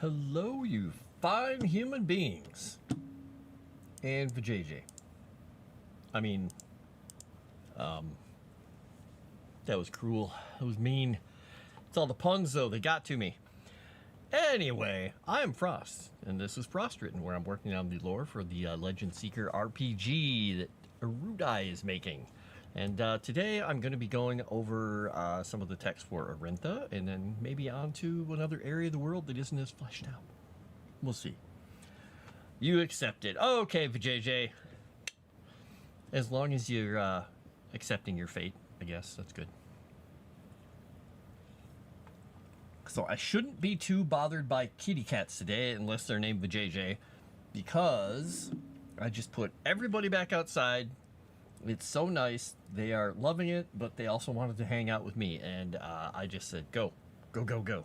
Hello, you fine human beings. And VJJ. I mean, that was cruel. That was mean. It's all the puns, though. They got to me. Anyway, I am Frost, and this is Frost Written, where I'm working on the lore for the Legend Seeker RPG that Erudi is making. And today I'm going to be going over some of the text for Arintha, and then maybe on to another area of the world that isn't as fleshed out. We'll see. You accept it. Okay, VJJ. As long as you're accepting your fate, I guess. That's good. So I shouldn't be too bothered by kitty cats today, unless they're named VJJ, because I just put everybody back outside. It's so nice. They are loving it, but they also wanted to hang out with me, and I just said, go, go, go, go.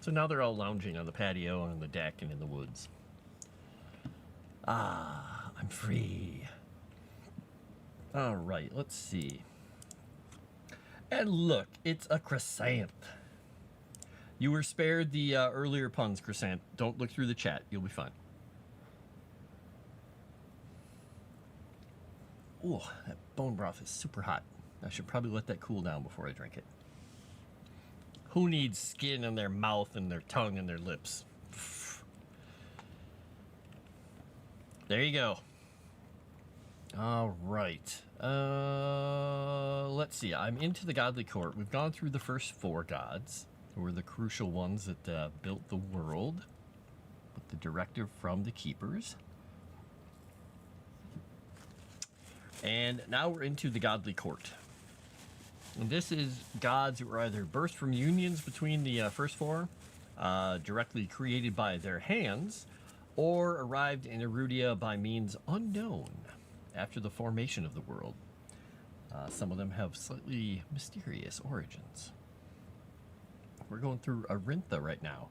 So now they're all lounging on the patio and on the deck and in the woods. Ah, I'm free. All right, let's see. And look, it's a croissant. You were spared the earlier puns, croissant. Don't look through the chat. You'll be fine. Oh, that bone broth is super hot. I should probably let that cool down before I drink it. Who needs skin in their mouth and their tongue and their lips? There you go. All right. Let's see. I'm into the godly court. We've gone through the first 4 gods, who were the crucial ones that built the world, with the directive from the keepers. And now we're into the godly court. And this is gods who were either birthed from unions between the first 4, directly created by their hands, or arrived in Erudia by means unknown after the formation of the world. Some of them have slightly mysterious origins. We're going through Arintha right now.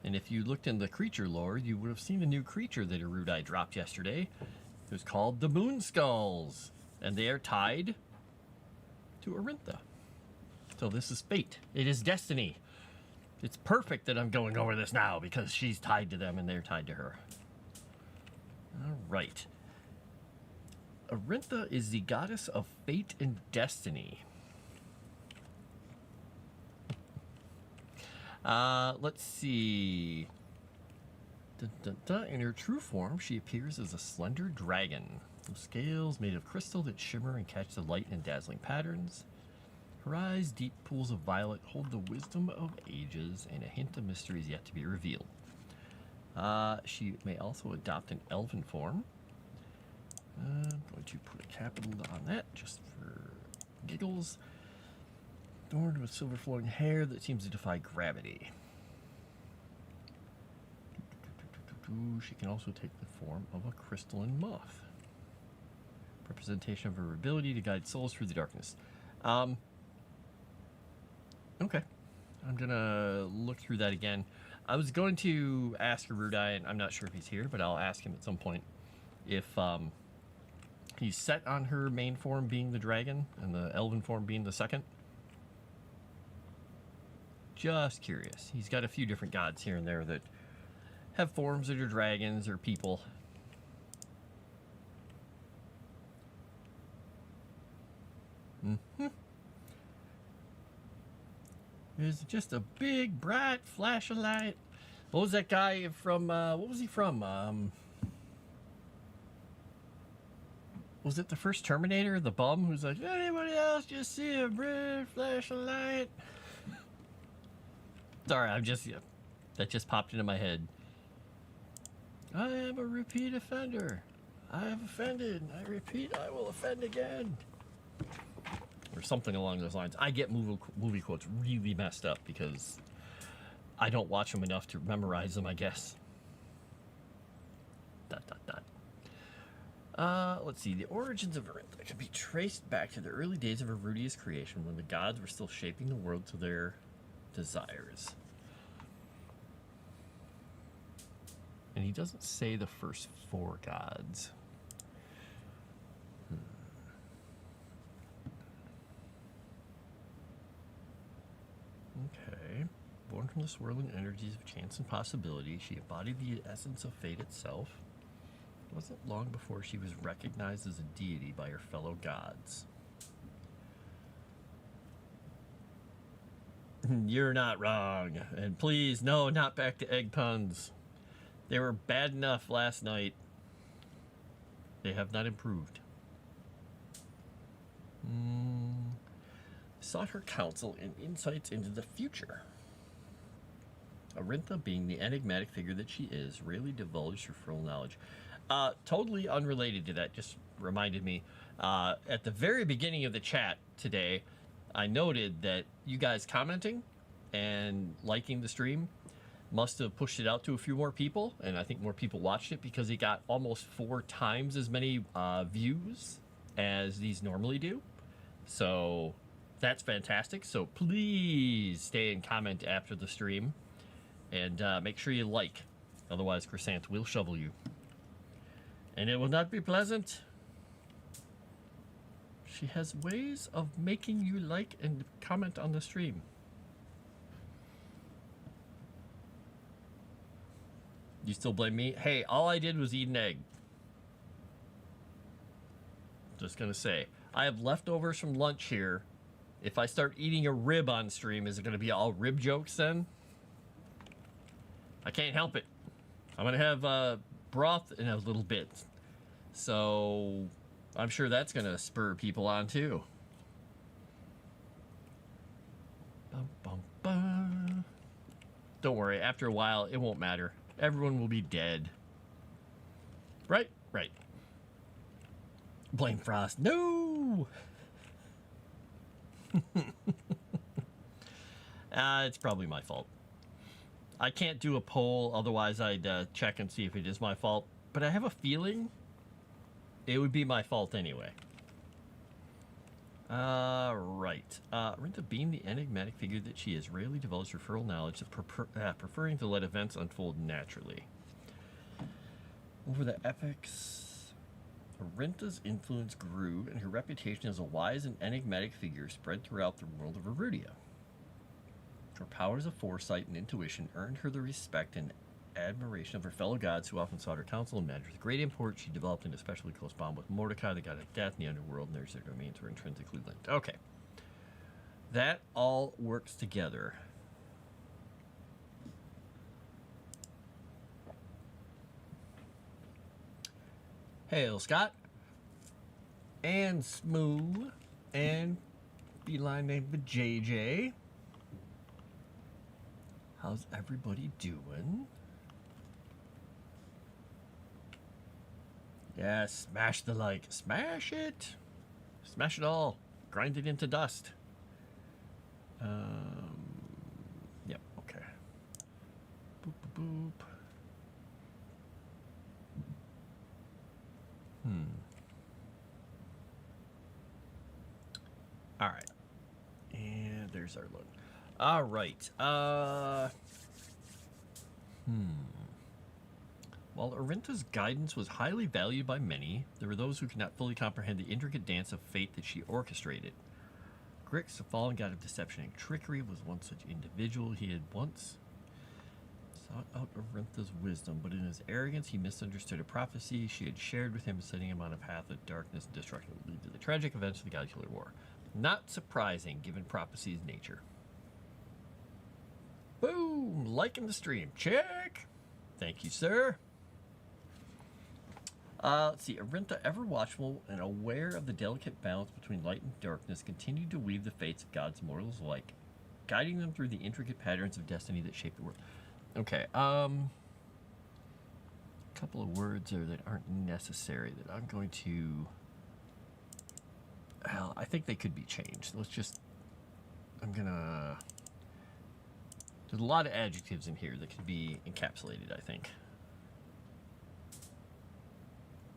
And if you looked in the creature lore, you would have seen a new creature that Erudi dropped yesterday. It was called the Moon Skulls, and they are tied to Arintha. So this is fate. It is destiny. It's perfect that I'm going over this now, because she's tied to them and they're tied to her. All right. Arintha is the goddess of fate and destiny. Let's see. In her true form, she appears as a slender dragon, with scales made of crystal that shimmer and catch the light in dazzling patterns. Her eyes, deep pools of violet, hold the wisdom of ages, and a hint of mystery is yet to be revealed. She may also adopt an elven form. I'm going to put a capital on that, just for giggles. Adorned with silver flowing hair that seems to defy gravity. She can also take the form of a crystalline moth. Representation of her ability to guide souls through the darkness. Okay. I'm gonna look through that again. I was going to ask Erudi, and I'm not sure if he's here, but I'll ask him at some point if he's set on her main form being the dragon and the elven form being the second. Just curious. He's got a few different gods here and there that have forms that are dragons or people. There's just a big bright flash of light. What was that guy from, what was he from? Was it the first Terminator, the bum, who's like, anybody else just see a bright flash of light? Sorry, that just popped into my head. I am a repeat offender. I have offended. I repeat, I will offend again. Or something along those lines. I get movie quotes really messed up because I don't watch them enough to memorize them, I guess. ... Let's see. The origins of Arintha can be traced back to the early days of Erudia's creation, when the gods were still shaping the world to their desires. And he doesn't say the first 4 gods. Okay. Born from the swirling energies of chance and possibility, she embodied the essence of fate itself. It wasn't long before she was recognized as a deity by her fellow gods. You're not wrong. And please, no, not back to egg puns. They were bad enough last night. They have not improved. Sought her counsel and insights into the future. Arintha, being the enigmatic figure that she is, rarely divulged her full knowledge. Totally unrelated to that, just reminded me. At the very beginning of the chat today, I noted that you guys commenting and liking the stream must have pushed it out to a few more people, and I think more people watched it because it got almost 4 times as many views as these normally do. So that's fantastic. So please stay and comment after the stream, and make sure you like. Otherwise, Crescent will shovel you. And it will not be pleasant. She has ways of making you like and comment on the stream. You still blame me? Hey, all I did was eat an egg. Just gonna say. I have leftovers from lunch here. If I start eating a rib on stream, is it gonna be all rib jokes then? I can't help it. I'm gonna have broth in a little bit. So I'm sure that's gonna spur people on too. Bum, bum, bum. Don't worry, after a while it won't matter. Everyone will be dead. Right? Right. Blame Frost. No! It's probably my fault. I can't do a poll, otherwise I'd check and see if it is my fault. But I have a feeling it would be my fault anyway. Right. Arintha, being the enigmatic figure that she is, rarely divulged her full knowledge, preferring to let events unfold naturally. Over the epochs, Arintha's influence grew, and her reputation as a wise and enigmatic figure spread throughout the world of Erudia. Her powers of foresight and intuition earned her the respect and admiration of her fellow gods, who often sought her counsel and matters of great import. She developed an especially close bond with Mordecai, the god of death, in the underworld, and their domains were intrinsically linked. Okay. That all works together. Hail, Scott. And Smooth. And Beeline named JJ. How's everybody doing? Yeah, smash the like. Smash it. Smash it all. Grind it into dust. Yep, okay. Boop, boop, boop. All right. And there's our load. All right. While Arintha's guidance was highly valued by many, there were those who could not fully comprehend the intricate dance of fate that she orchestrated. Grix, the fallen god of deception and trickery, was one such individual. He had once sought out Arintha's wisdom, but in his arrogance he misunderstood a prophecy she had shared with him, setting him on a path of darkness and destruction that would lead to the tragic events of the God Killer War. Not surprising, given prophecy's nature. Boom! Liking the stream. Check! Thank you, sir. Let's see. Arintha, ever watchful and aware of the delicate balance between light and darkness, continued to weave the fates of God's mortals alike, guiding them through the intricate patterns of destiny that shape the world. Okay, a couple of words there that aren't necessary that I'm going to... Well, I think they could be changed. Let's just... I'm gonna... There's a lot of adjectives in here that could be encapsulated, I think.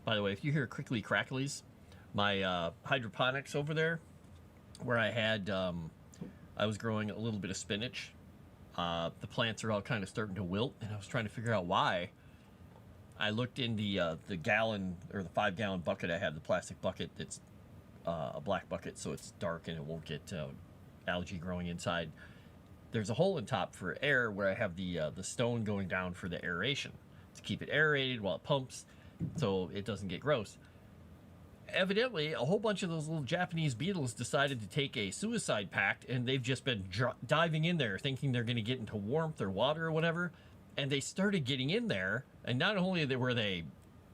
By the way, if you hear crickly cracklies, my hydroponics over there, where I had, I was growing a little bit of spinach, the plants are all kind of starting to wilt, and I was trying to figure out why. I looked in the gallon, or the 5-gallon bucket I have, the plastic bucket that's a black bucket, so it's dark and it won't get algae growing inside. there's a hole in top for air where I have the stone going down for the aeration to keep it aerated while it pumps, so it doesn't get gross. Evidently, a whole bunch of those little Japanese beetles decided to take a suicide pact, and they've just been diving in there thinking they're going to get into warmth or water or whatever, and they started getting in there, and not only were they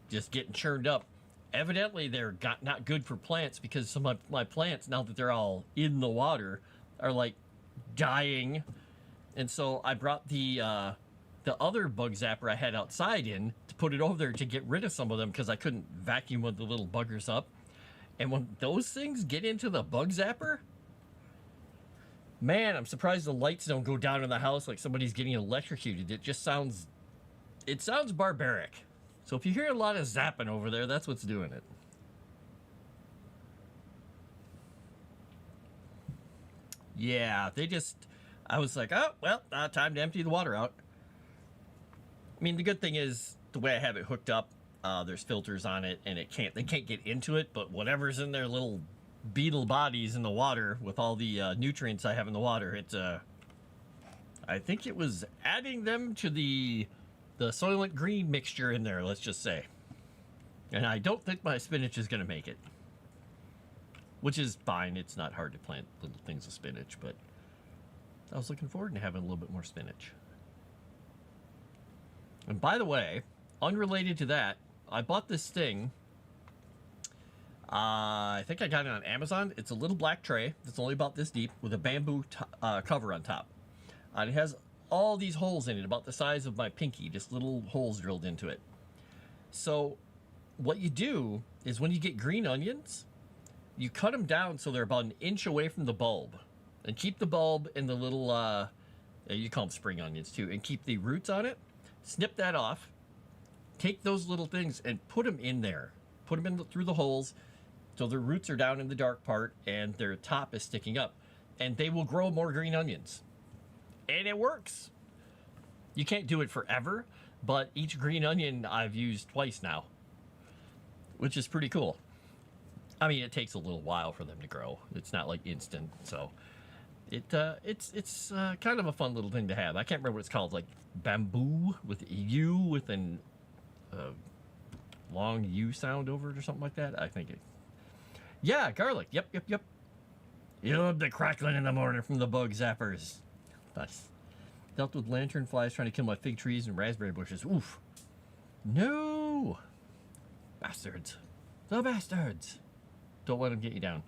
just getting churned up, evidently they're not good for plants, because some of my plants, now that they're all in the water, are like dying. And so I brought the other bug zapper I had outside in to put it over there to get rid of some of them, because I couldn't vacuum the little buggers up. And when those things get into the bug zapper, man, I'm surprised the lights don't go down in the house like somebody's getting electrocuted. It sounds barbaric. So if you hear a lot of zapping over there, that's what's doing it. Yeah, I was like, oh, well, time to empty the water out. I mean, the good thing is the way I have it hooked up, there's filters on it, and they can't get into it, but whatever's in their little beetle bodies in the water with all the nutrients I have in the water, I think it was adding them to the Soylent Green mixture in there, let's just say. And I don't think my spinach is going to make it. Which is fine. It's not hard to plant little things of spinach, but I was looking forward to having a little bit more spinach. And by the way, unrelated to that, I bought this thing. I think I got it on Amazon. It's a little black tray that's only about this deep with a bamboo cover on top. And it has all these holes in it, about the size of my pinky, just little holes drilled into it. So what you do is when you get green onions, you cut them down so they're about an inch away from the bulb. And keep the bulb and the little, you call them spring onions too, and keep the roots on it. Snip that off. Take those little things and put them in there. Put them in through the holes so their roots are down in the dark part and their top is sticking up. And they will grow more green onions. And it works. You can't do it forever, but each green onion I've used twice now, which is pretty cool. I mean, it takes a little while for them to grow. It's not like instant, so it's kind of a fun little thing to have. I can't remember what it's called, like bamboo with a U with an long U sound over it or something like that. I think it. Yeah, garlic. Yep. You love the crackling in the morning from the bug zappers. Nice. Dealt with lantern flies trying to kill my fig trees and raspberry bushes. Oof. No. Bastards. The bastards. Don't let them get you down.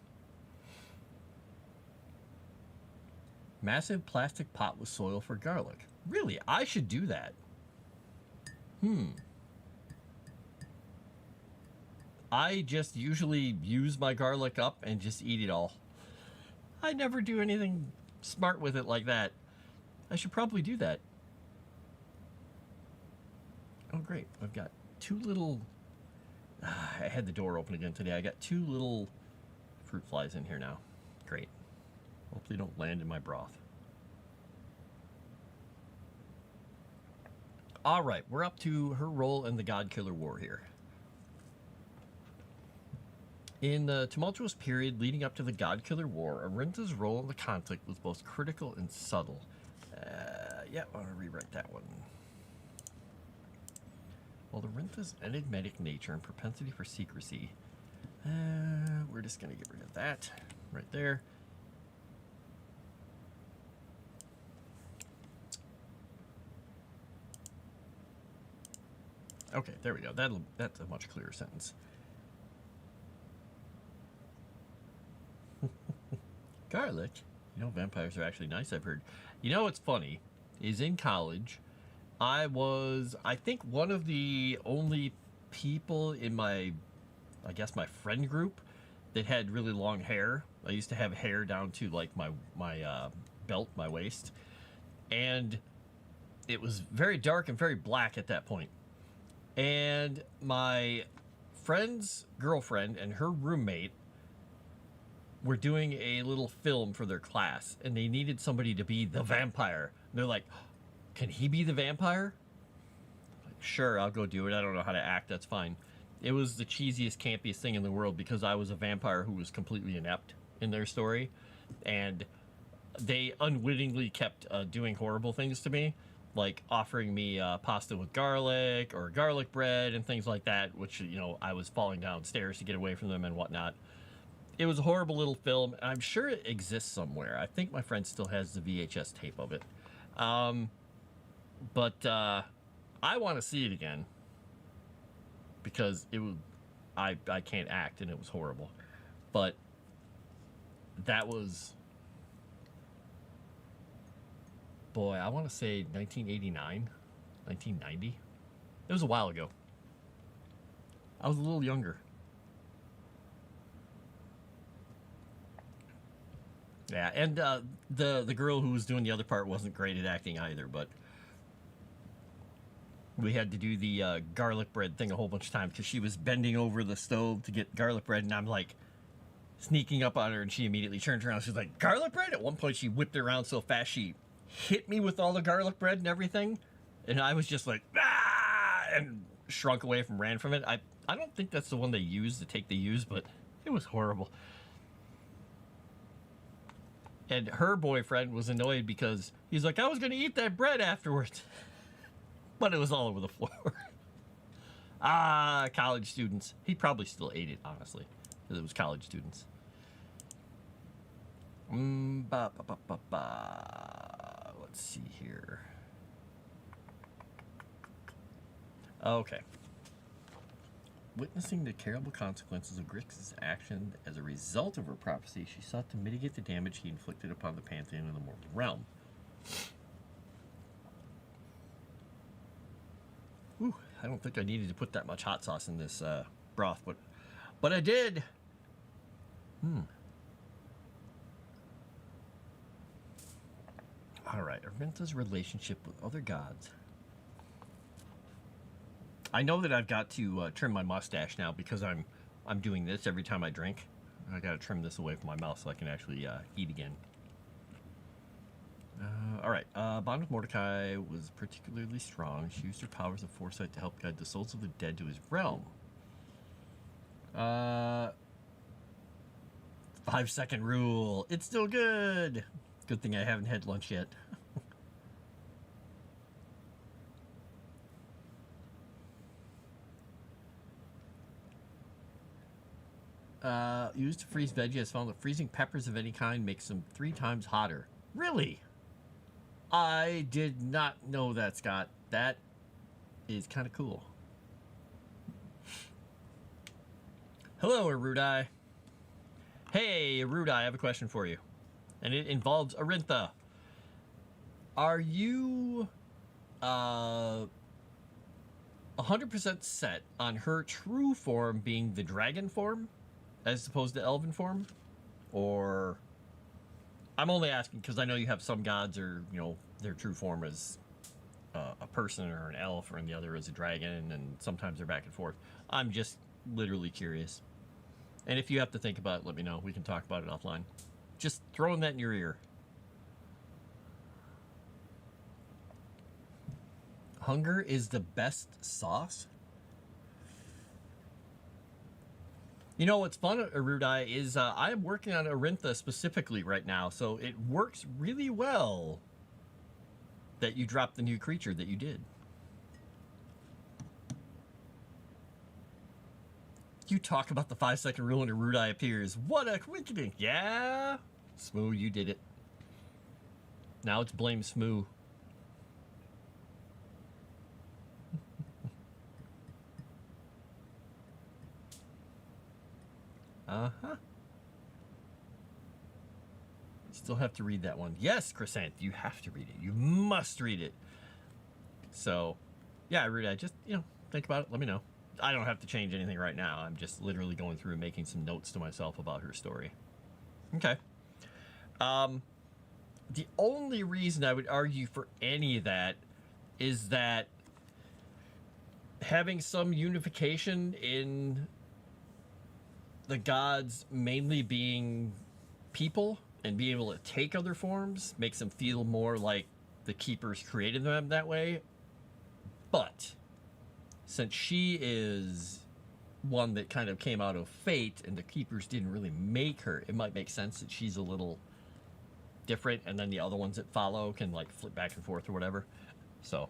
Massive plastic pot with soil for garlic. Really? I should do that. I just usually use my garlic up and just eat it all. I never do anything smart with it like that. I should probably do that. Oh, great. I've got two little... I had the door open again today. I got two little fruit flies in here now. Great. Hopefully don't land in my broth. All right, we're up to her role in the God Killer War here. In the tumultuous period leading up to the God Killer War, Arinta's role in the conflict was both critical and subtle. Yeah, I want to rewrite that one. While Arinta's enigmatic nature and propensity for secrecy, we're just going to get rid of that right there. Okay, there we go. That's a much clearer sentence. Garlic? You know, vampires are actually nice, I've heard. You know what's funny is in college, I think, one of the only people in my friend group that had really long hair. I used to have hair down to like my belt, my waist. And it was very dark and very black at that point. And my friend's girlfriend and her roommate were doing a little film for their class, and they needed somebody to be the vampire. And they're like, can he be the vampire? Like, sure, I'll go do it. I don't know how to act. That's fine. It was the cheesiest, campiest thing in the world because I was a vampire who was completely inept in their story. And they unwittingly kept doing horrible things to me, like offering me pasta with garlic or garlic bread and things like that, which, I was falling downstairs to get away from them and whatnot. It was a horrible little film. I'm sure it exists somewhere. I think my friend still has the VHS tape of it. But I want to see it again because it was I can't act and it was horrible. But that was, boy, I want to say 1989, 1990. It was a while ago. I was a little younger. Yeah, and the girl who was doing the other part wasn't great at acting either, but we had to do the garlic bread thing a whole bunch of times because she was bending over the stove to get garlic bread, and I'm like sneaking up on her, and she immediately turns around. She's like, "Garlic bread?" At one point, she whipped it around so fast she hit me with all the garlic bread and everything, and I was just like, "Ah!" and shrunk away from, ran from it. I don't think that's the one they used, the take they used, but it was horrible. And her boyfriend was annoyed because he's like, "I was going to eat that bread afterwards." But it was all over the floor. College students. He probably still ate it, honestly, because it was college students. Let's see here. Okay. Witnessing the terrible consequences of Grix's action as a result of her prophecy, she sought to mitigate the damage he inflicted upon the pantheon of the mortal realm. Whew, I don't think I needed to put that much hot sauce in this broth, but I did. All right, Arvinta's relationship with other gods. I know that I've got to trim my mustache now because I'm doing this every time I drink. I got to trim this away from my mouth so I can actually eat again. All right. Bond with Mordecai was particularly strong. She used her powers of foresight to help guide the souls of the dead to his realm. 5-second rule. It's still good. Good thing I haven't had lunch yet. Used to freeze veggies, has found that freezing peppers of any kind makes them 3 times hotter. Really? I did not know that, Scott. That is kind of cool. Hello, Erudi. Hey, Erudi, I have a question for you. And it involves Arintha. Are you 100% set on her true form being the dragon form as opposed to elven form? Or, I'm only asking because I know you have some gods or, their true form is a person or an elf, and the other is a dragon, and sometimes they're back and forth. I'm just literally curious. And if you have to think about it, let me know. We can talk about it offline. Just throwing that in your ear. Hunger is the best sauce? You know what's fun, Erudi, is I am working on Arintha specifically right now, so it works really well that you dropped the new creature that you did. You talk about the 5-second rule and Erudi appears. What a coincidence. Yeah? Smoo, you did it. Now it's blame Smoo. Uh-huh. Still have to read that one. Yes, Crescent, you have to read it. You must read it. So, yeah, Erudi, just, think about it. Let me know. I don't have to change anything right now. I'm just literally going through and making some notes to myself about her story. Okay. The only reason I would argue for any of that is that having some unification in the gods mainly being people and being able to take other forms makes them feel more like the keepers created them that way. But since she is one that kind of came out of fate and the keepers didn't really make her, it might make sense that she's a little different, and then the other ones that follow can like flip back and forth or whatever. So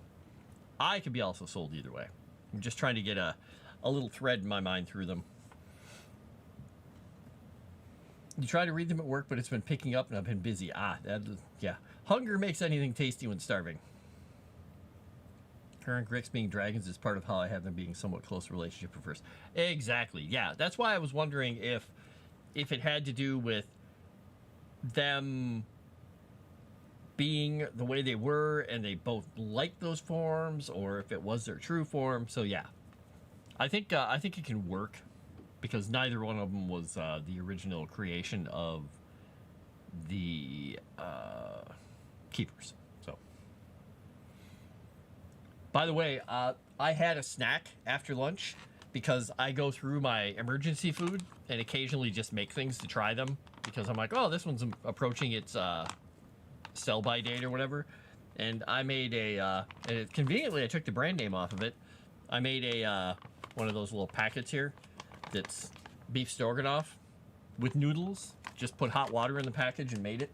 I could be also sold either way. I'm just trying to get a little thread in my mind through them. You try to read them at work, but it's been picking up and I've been busy. Yeah. Hunger makes anything tasty when starving. Current Grix being dragons is part of how I have them being somewhat close relationship at first. Exactly. Yeah, that's why I was wondering if it had to do with them being the way they were and they both liked those forms, or if it was their true form. So yeah, I think it can work because neither one of them was the original creation of the keepers. So, by the way, I had a snack after lunch because I go through my emergency food and occasionally just make things to try them because I'm like, oh, this one's approaching its sell-by date or whatever. And I made and conveniently I took the brand name off of it. I made one of those little packets here that's beef stroganoff with noodles. Just put hot water in the package and made it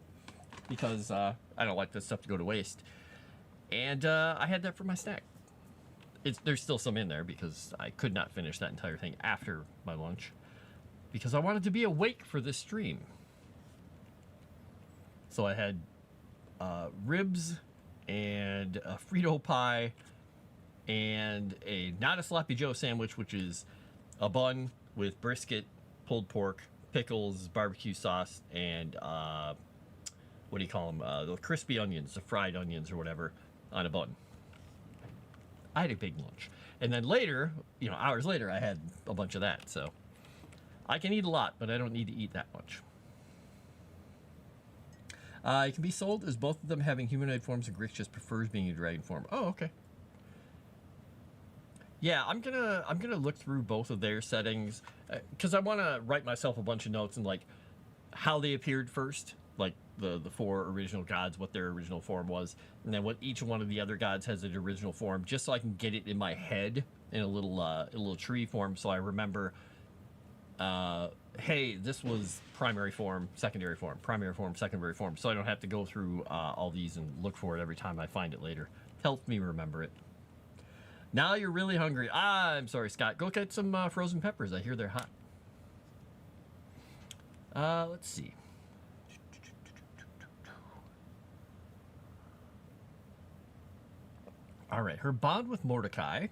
because I don't like this stuff to go to waste. And I had that for my snack. There's still some in there because I could not finish that entire thing after my lunch because I wanted to be awake for this stream. So I had ribs and a Frito pie and not a Sloppy Joe sandwich, which is a bun with brisket, pulled pork, pickles, barbecue sauce, and what do you call them? The crispy onions, the fried onions or whatever on a bun. I had a big lunch. And then later, hours later, I had a bunch of that. So I can eat a lot, but I don't need to eat that much. It can be sold as both of them having humanoid forms, and Grix just prefers being a dragon form. Oh, okay. Yeah, I'm gonna look through both of their settings because I want to write myself a bunch of notes and like how they appeared first, like the 4 original gods, what their original form was, and then what each one of the other gods has an original form, just so I can get it in my head in a little tree form, so I remember. Hey, this was primary form, secondary form, primary form, secondary form, so I don't have to go through all these and look for it every time I find it later. Helps me remember it. Now you're really hungry. I'm sorry, Scott. Go get some frozen peppers. I hear they're hot. Let's see. All right, her bond with Mordecai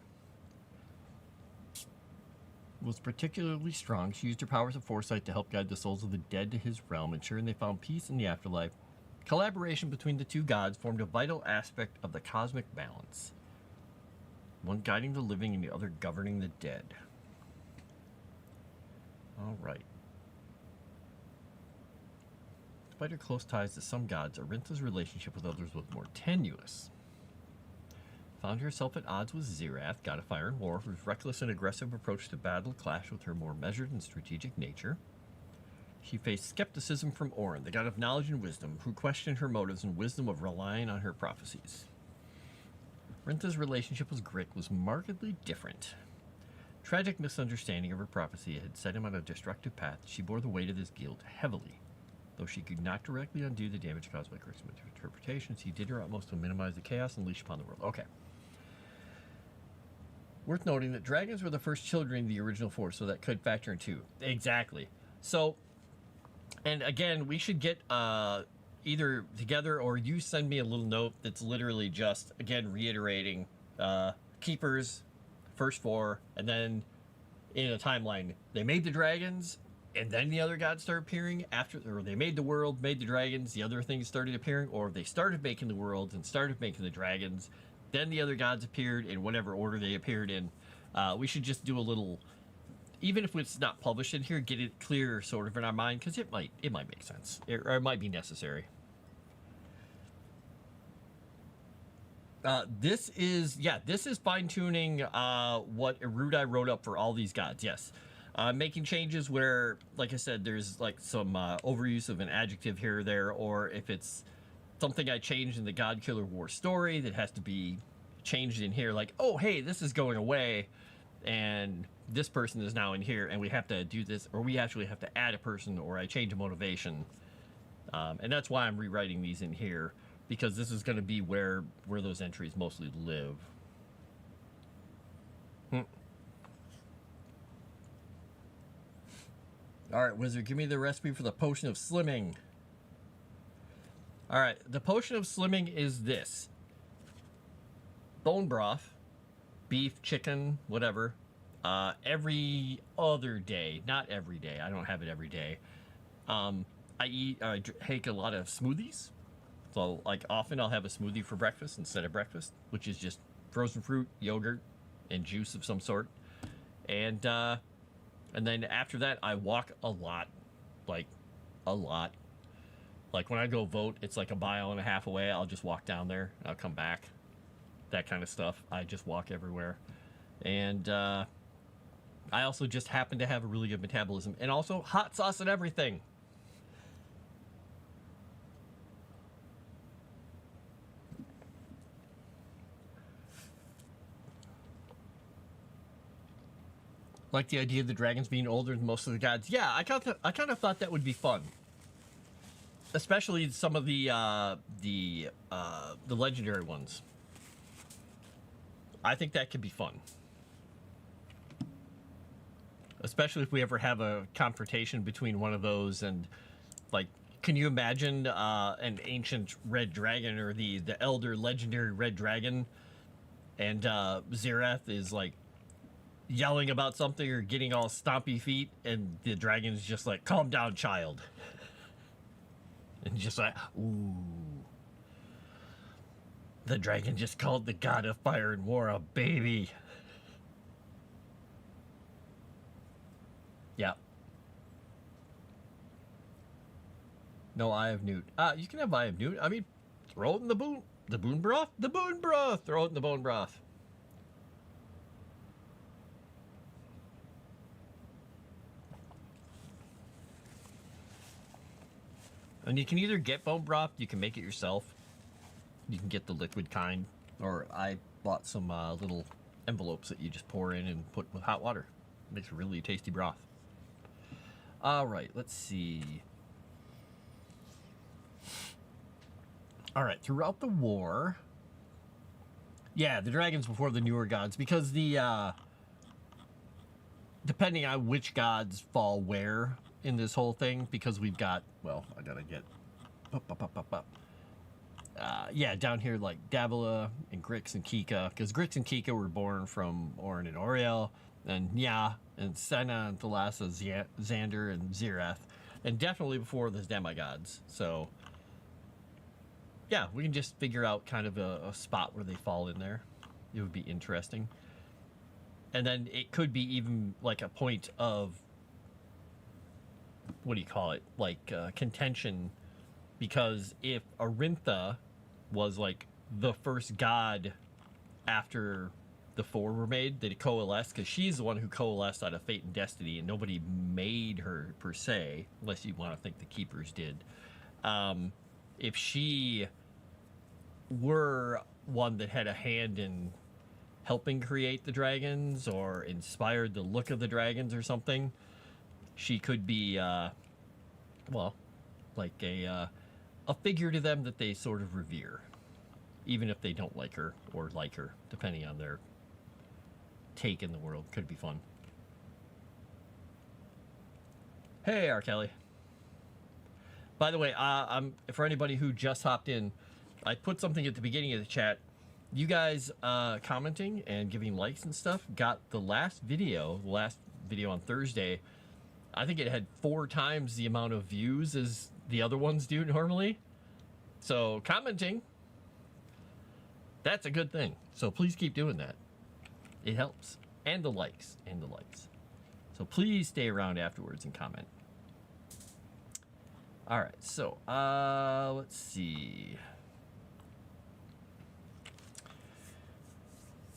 was particularly strong. She used her powers of foresight to help guide the souls of the dead to his realm, ensuring they found peace in the afterlife. Collaboration between the two gods formed a vital aspect of the cosmic balance, one guiding the living and the other governing the dead. All right. Despite her close ties to some gods, Arintha's relationship with others was more tenuous. Found herself at odds with Zirath, god of fire and war, whose reckless and aggressive approach to battle clashed with her more measured and strategic nature. She faced skepticism from Orin, the god of knowledge and wisdom, who questioned her motives and wisdom of relying on her prophecies. Arintha's relationship with Grick was markedly different. Tragic misunderstanding of her prophecy had set him on a destructive path. She bore the weight of his guilt heavily. Though she could not directly undo the damage caused by Grick's interpretations, he did her utmost to minimize the chaos unleashed upon the world. Okay. Worth noting that dragons were the first children in the original 4, so that could factor in too. Exactly. So, and again, we should get either together or you send me a little note that's literally just, again, reiterating keepers, first 4, and then in a timeline, they made the dragons, and then the other gods started appearing after, or they made the world, made the dragons, the other things started appearing, or they started making the worlds and started making the dragons, then the other gods appeared in whatever order they appeared in. We should just do a little, even if it's not published in here, get it clear sort of in our mind, because it might make sense, or it might be necessary. This is fine-tuning what Erudi wrote up for all these gods, yes. Making changes where, like I said, there's like some overuse of an adjective here or there, or if it's something I changed in the God Killer War story that has to be changed in here, like, oh, hey, this is going away, and this person is now in here, and we have to do this, or we actually have to add a person, or I change a motivation. And that's why I'm rewriting these in here, because this is going to be where those entries mostly live. All right, Wizard, give me the recipe for the potion of slimming. All right, the potion of slimming is this: bone broth, beef, chicken, whatever, every other day. Not every day. I don't have it every day. I take a lot of smoothies. So, like, often I'll have a smoothie for breakfast instead of breakfast, which is just frozen fruit, yogurt, and juice of some sort. And then after that, I walk a lot. Like, a lot. Like, when I go vote, it's like a mile and a half away. I'll just walk down there. I'll come back. That kind of stuff. I just walk everywhere. And I also just happen to have a really good metabolism. And also, hot sauce and everything. Like the idea of the dragons being older than most of the gods. Yeah, I kind of thought that would be fun. Especially some of the legendary ones. I think that could be fun. Especially if we ever have a confrontation between one of those and, like, can you imagine an ancient red dragon or the elder legendary red dragon, and Zirath is like yelling about something or getting all stompy feet, and the dragon's just like, calm down, child. And just like, ooh. The dragon just called the god of fire and war a baby. Yeah. No Eye of Newt. You can have Eye of Newt. I mean, throw it in the boon broth. The boon broth. Throw it in the bone broth. And you can either get bone broth, you can make it yourself. You can get the liquid kind, or I bought some little envelopes that you just pour in and put with hot water. It makes a really tasty broth. All right, let's see. All right, throughout the war, yeah, the dragons before the newer gods, because the depending on which gods fall where in this whole thing, because we've got, well, I gotta get yeah, down here, like Davila and Grix and Kika, because Grix and Kika were born from Orin and Oriel, and Nya and Senna and Thalassa, Xander and Zirath, and definitely before the demigods. So yeah, we can just figure out kind of a spot where they fall in there. It would be interesting. And then it could be even like a point of, what do you call it, like contention, because if Arintha was like the first god after the four were made, that it coalesced, because she's the one who coalesced out of fate and destiny, and nobody made her per se, unless you want to think the keepers did. If she were one that had a hand in helping create the dragons or inspired the look of the dragons or something, she could be well, like a figure to them that they sort of revere, even if they don't like her or like her, depending on their take in the world. Could be fun. Hey, R. Kelly. By the way, for anybody who just hopped in, I put something at the beginning of the chat. You guys commenting and giving likes and stuff got the last video on Thursday. I think it had 4 times the amount of views as the other ones do normally. So commenting, that's a good thing. So please keep doing that. It helps. And the likes. So please stay around afterwards and comment. All right, so let's see.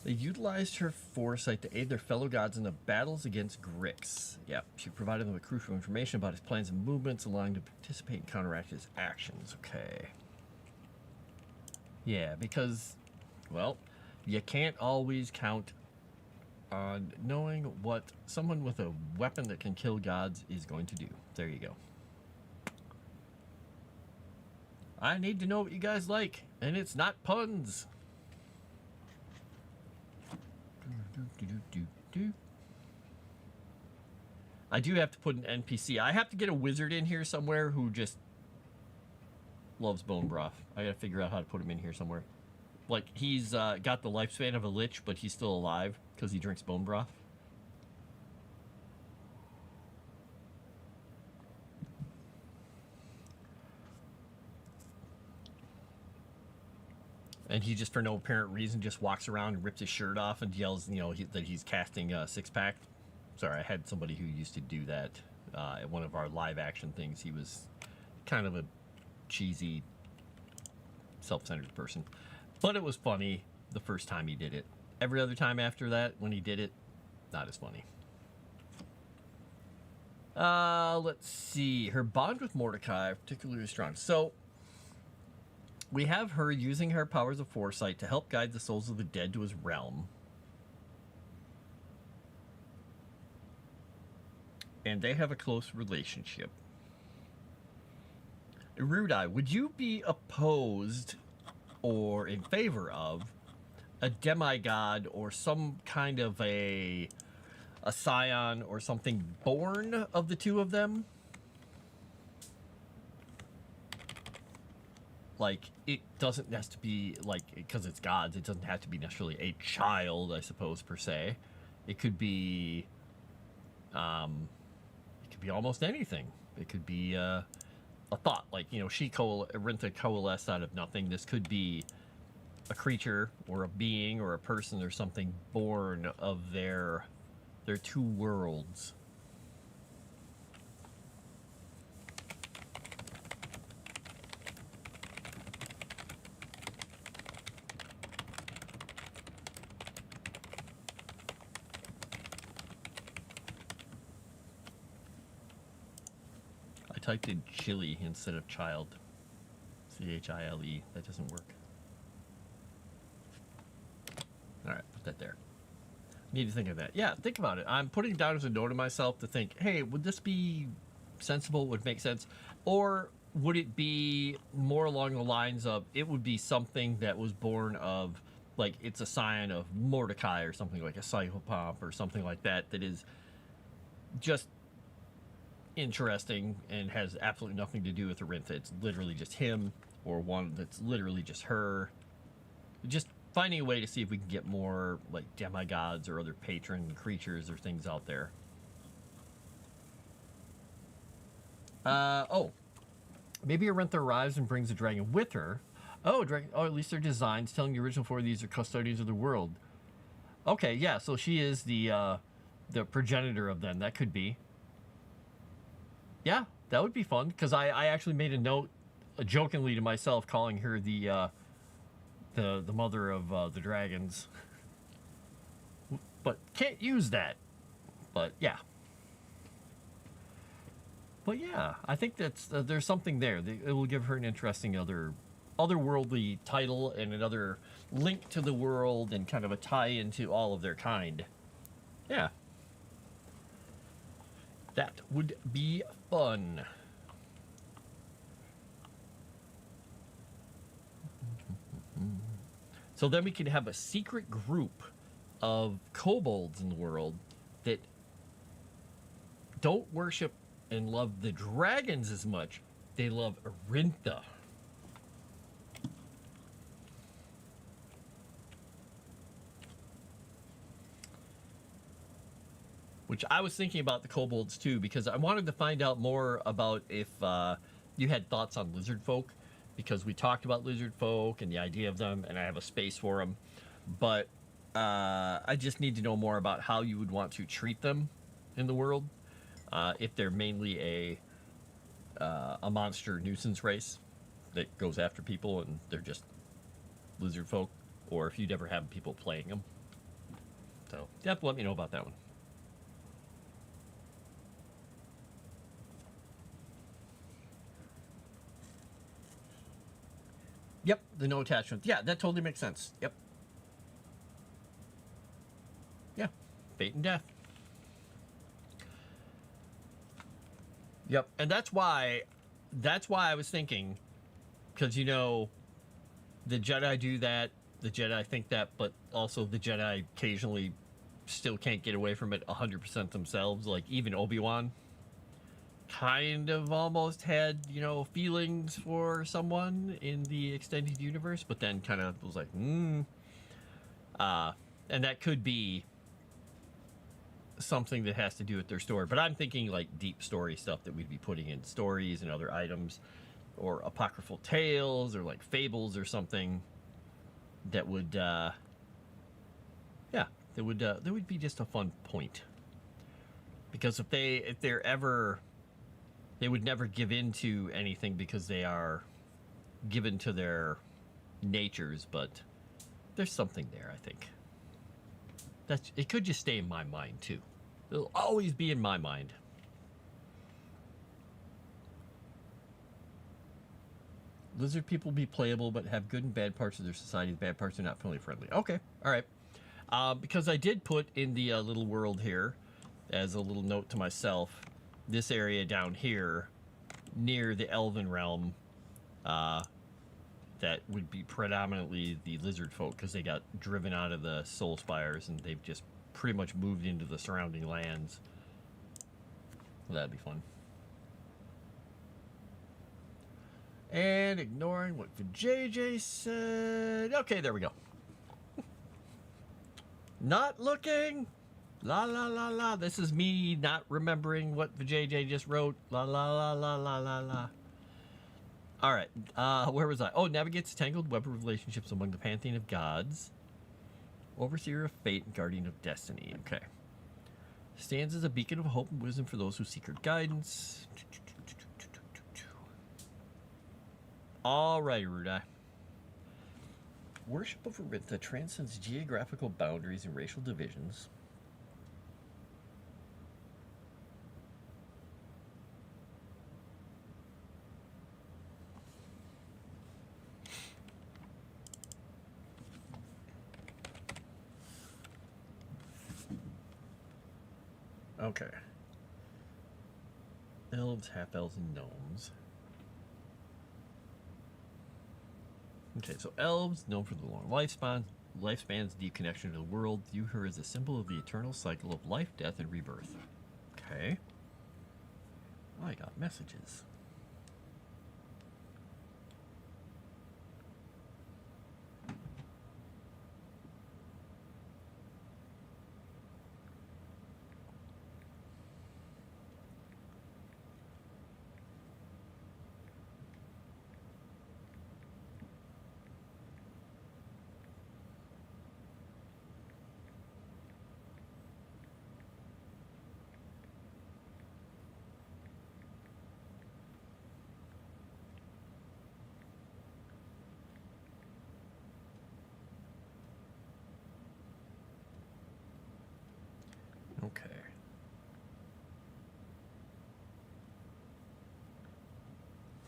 They utilized her foresight to aid their fellow gods in the battles against Grix. Yep, she provided them with crucial information about his plans and movements, allowing them to participate and counteract his actions. Okay. Yeah, because, well, you can't always count on knowing what someone with a weapon that can kill gods is going to do. There you go. I need to know what you guys like, and it's not puns. I do have to put an NPC. I have to get a wizard in here somewhere who just loves bone broth. I gotta figure out how to put him in here somewhere. Like, he's got the lifespan of a lich, but he's still alive because he drinks bone broth. And he just, for no apparent reason, just walks around and rips his shirt off and yells, that he's casting a six-pack. Sorry, I had somebody who used to do that at one of our live action things. He was kind of a cheesy, self-centered person. But it was funny the first time he did it. Every other time after that, when he did it, not as funny. Let's see. Her bond with Mordecai, particularly strong. So, we have her using her powers of foresight to help guide the souls of the dead to his realm. And they have a close relationship. Erudi, would you be opposed or in favor of a demigod or some kind of a scion or something born of the two of them? Like, it doesn't have to be, like, because it's gods, it doesn't have to be necessarily a child, I suppose, per se. It could be almost anything. It could be a thought, like, Rintha coalesced out of nothing. This could be a creature or a being or a person or something born of their two worlds. I typed in chili instead of child. C-H-I-L-E. That doesn't work. Alright, put that there. Need to think of that. Yeah, think about it. I'm putting it down as a note to myself to think, hey, would this be sensible? Would it make sense? Or would it be more along the lines of, it would be something that was born of, like, it's a scion of Mordecai or something, like a psychopomp or something like that, that is just interesting and has absolutely nothing to do with Arintha. It's literally just him, or one that's literally just her. Just finding a way to see if we can get more, like, demigods or other patron creatures or things out there. Maybe Arintha arrives and brings a dragon with her. Oh, at least their designs telling the original four of these are custodians of the world. Okay, yeah, so she is the progenitor of them. That could be. Yeah, that would be fun, because I actually made a note, jokingly to myself, calling her the mother of the dragons. But can't use that. But yeah. But yeah, I think that's there's something there. It will give her an interesting otherworldly title and another link to the world and kind of a tie into all of their kind. Yeah. That would be fun. So then we can have a secret group of kobolds in the world that don't worship and love the dragons as much. They love Arintha. Which I was thinking about the kobolds too, because I wanted to find out more about if you had thoughts on lizard folk, because we talked about lizard folk and the idea of them, and I have a space for them. But I just need to know more about how you would want to treat them in the world. If they're mainly a monster nuisance race that goes after people and they're just lizard folk, or if you'd ever have people playing them. So you have to let me know about that one. Yep, the no attachment. Yeah, that totally makes sense. Yep. Yeah, fate and death. Yep, and that's why I was thinking Because, you know, the Jedi do that, the Jedi think that, but also the Jedi occasionally still can't get away from it 100% themselves. Like, even Obi-Wan kind of almost had, you know, feelings for someone in the extended universe, but then kind of was like, and that could be something that has to do with their story. But I'm thinking like deep story stuff that we'd be putting in stories and other items, or apocryphal tales, or like fables or something that would, that would be just a fun point. Because if they're ever, they would never give in to anything because they are given to their natures, but there's something there, I think. It could just stay in my mind too. It'll always be in my mind. Lizard people be playable, but have good and bad parts of their society. The bad parts are not family friendly. Okay, all right. Because I did put in the little world here, as a little note to myself, this area down here, near the Elven realm, that would be predominantly the lizard folk, because they got driven out of the Soul Spires and they've just pretty much moved into the surrounding lands. Well, that'd be fun. And ignoring what JJ said. Okay, there we go. Not looking. La la la la. This is me not remembering what JJ just wrote. La la la la la la la. All right, where was I? Oh, navigates a tangled web of relationships among the pantheon of gods. Overseer of fate and guardian of destiny. Okay. Stands as a beacon of hope and wisdom for those who seek her guidance. All right, Erudi. Worship of Arinta transcends geographical boundaries and racial divisions. Okay. Elves, half-elves, and gnomes. Okay, so elves, known for the long lifespan's deep connection to the world, view her as a symbol of the eternal cycle of life, death, and rebirth. Okay. I got messages. Okay.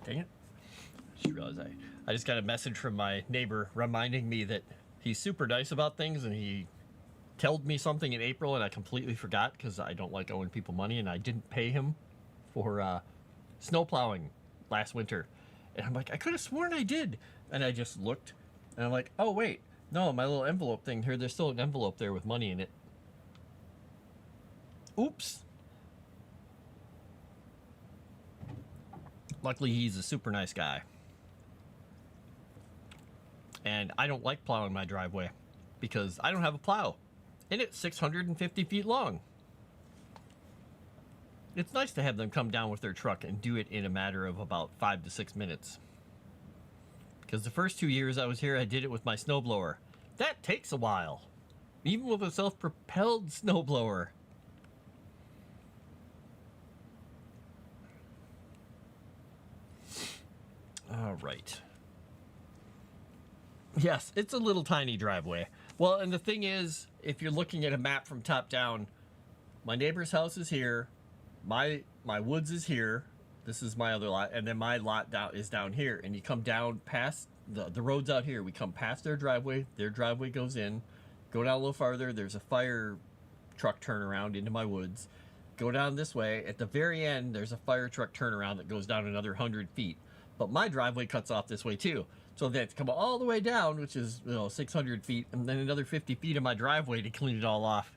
Dang it. I just realized I just got a message from my neighbor reminding me that he's super nice about things, and he told me something in April and I completely forgot because I don't like owing people money, and I didn't pay him for snow plowing last winter. And I'm like, I could have sworn I did. And I just looked and I'm like, oh wait, no, my little envelope thing here, there's still an envelope there with money in it. Oops. Luckily, he's a super nice guy. And I don't like plowing my driveway because I don't have a plow. And it's 650 feet long. It's nice to have them come down with their truck and do it in a matter of about 5 to 6 minutes. Because the first 2 years I was here, I did it with my snowblower. That takes a while. Even with a self-propelled snowblower. All right. Yes, it's a little tiny driveway. Well, and the thing is, if you're looking at a map from top down, my neighbor's house is here, my woods is here, this is my other lot, and then my lot is down here, and you come down past the roads out here. We come past their driveway goes in, go down a little farther, there's a fire truck turnaround into my woods, go down this way, at the very end there's a fire truck turnaround that goes down another 100 feet. but my driveway cuts off this way too. So they have to come all the way down, which is 600 feet, and then another 50 feet of my driveway to clean it all off.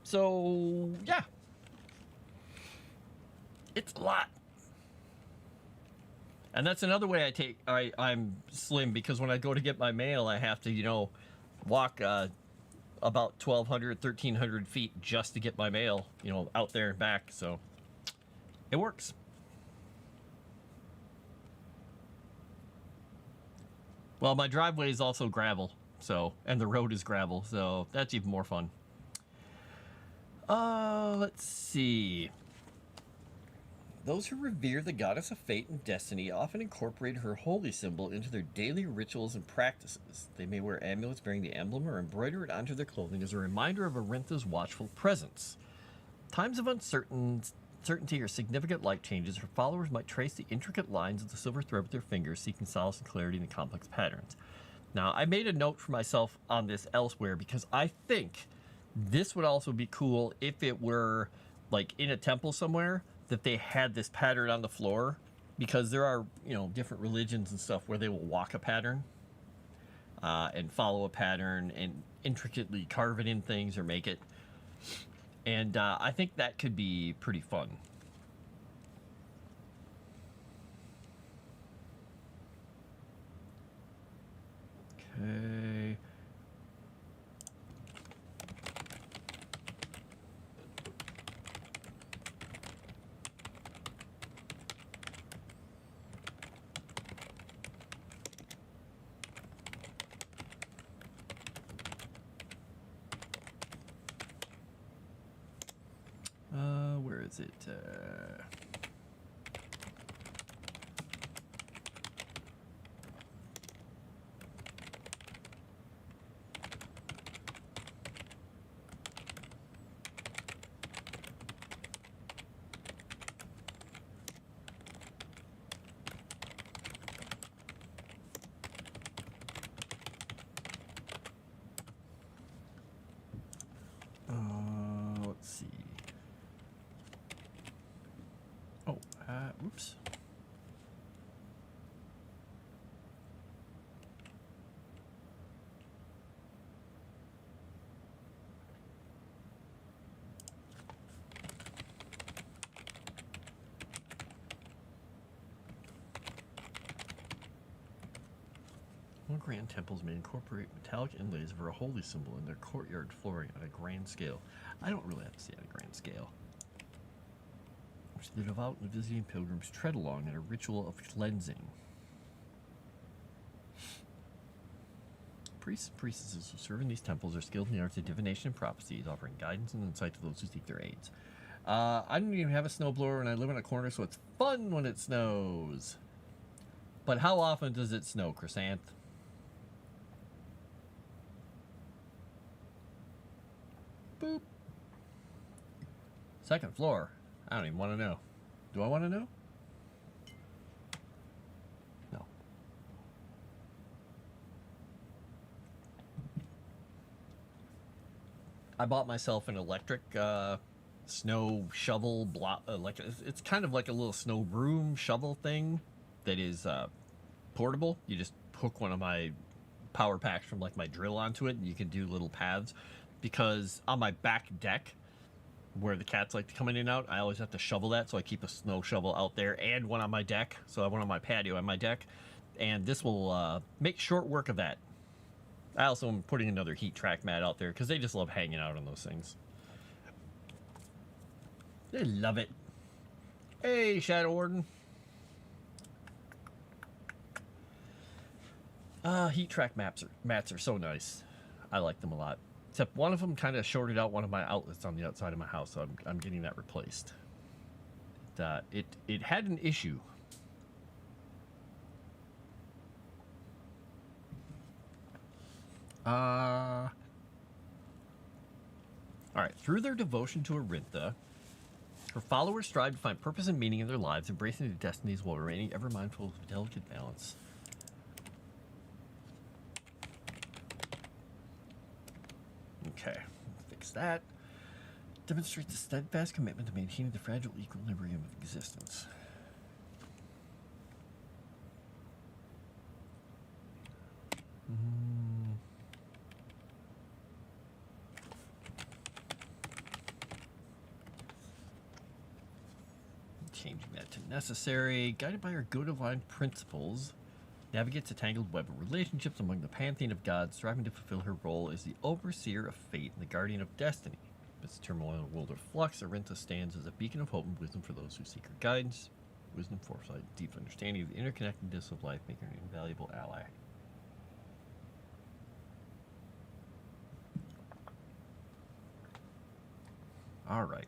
So yeah, it's a lot. And that's another way I'm slim, because when I go to get my mail, I have to, walk about 1,200, 1,300 feet just to get my mail, out there and back. So it works. Well, my driveway is also gravel, and the road is gravel, so that's even more fun. Let's see. Those who revere the goddess of fate and destiny often incorporate her holy symbol into their daily rituals and practices. They may wear amulets bearing the emblem or embroider it onto their clothing as a reminder of Arintha's watchful presence. Times of uncertainty or significant life changes, her followers might trace the intricate lines of the silver thread with their fingers, seeking solace and clarity in the complex patterns. Now, I made a note for myself on this elsewhere because I think this would also be cool if it were like in a temple somewhere, that they had this pattern on the floor, because there are, different religions and stuff where they will walk a pattern and follow a pattern and intricately carve it in things or make it. And I think that could be pretty fun. Okay. Where is it? Let's see. Oh, whoops. More grand temples may incorporate metallic inlays of a holy symbol in their courtyard flooring on a grand scale. I don't really have to see it on a grand scale. Which the devout and visiting pilgrims tread along in a ritual of cleansing. Priests and priestesses who serve in these temples are skilled in the arts of divination and prophecies, offering guidance and insight to those who seek their aids. I don't even have a snowblower and I live in a corner, so it's fun when it snows. But how often does it snow, Chrysanth? Boop. Second floor. I don't even want to know. Do I want to know? No. I bought myself an electric snow shovel it's kind of like a little snow broom shovel thing that is portable. You just hook one of my power packs from like my drill onto it and you can do little paths, because on my back deck where the cats like to come in and out, I always have to shovel that, so I keep a snow shovel out there and one on my deck. So I have one on my patio and my deck, and this will make short work of that. I also am putting another heat track mat out there because they just love hanging out on those things. They love it. Hey, Shadow Warden. Heat track mats are so nice. I like them a lot. Except one of them kind of shorted out one of my outlets on the outside of my house, so I'm getting that replaced. It had an issue. All right. Through their devotion to Arintha, her followers strive to find purpose and meaning in their lives, embracing their destinies while remaining ever mindful of delicate balance. Okay, fix that. Demonstrates a steadfast commitment to maintaining the fragile equilibrium of existence. changing that to necessary. Guided by her good-aligned principles, navigates a tangled web of relationships among the pantheon of gods, striving to fulfill her role as the overseer of fate and the guardian of destiny. Amidst the turmoil of a world of flux, Arinta stands as a beacon of hope and wisdom for those who seek her guidance. Wisdom, foresight, deep understanding of the interconnectedness of life make her an invaluable ally. All right.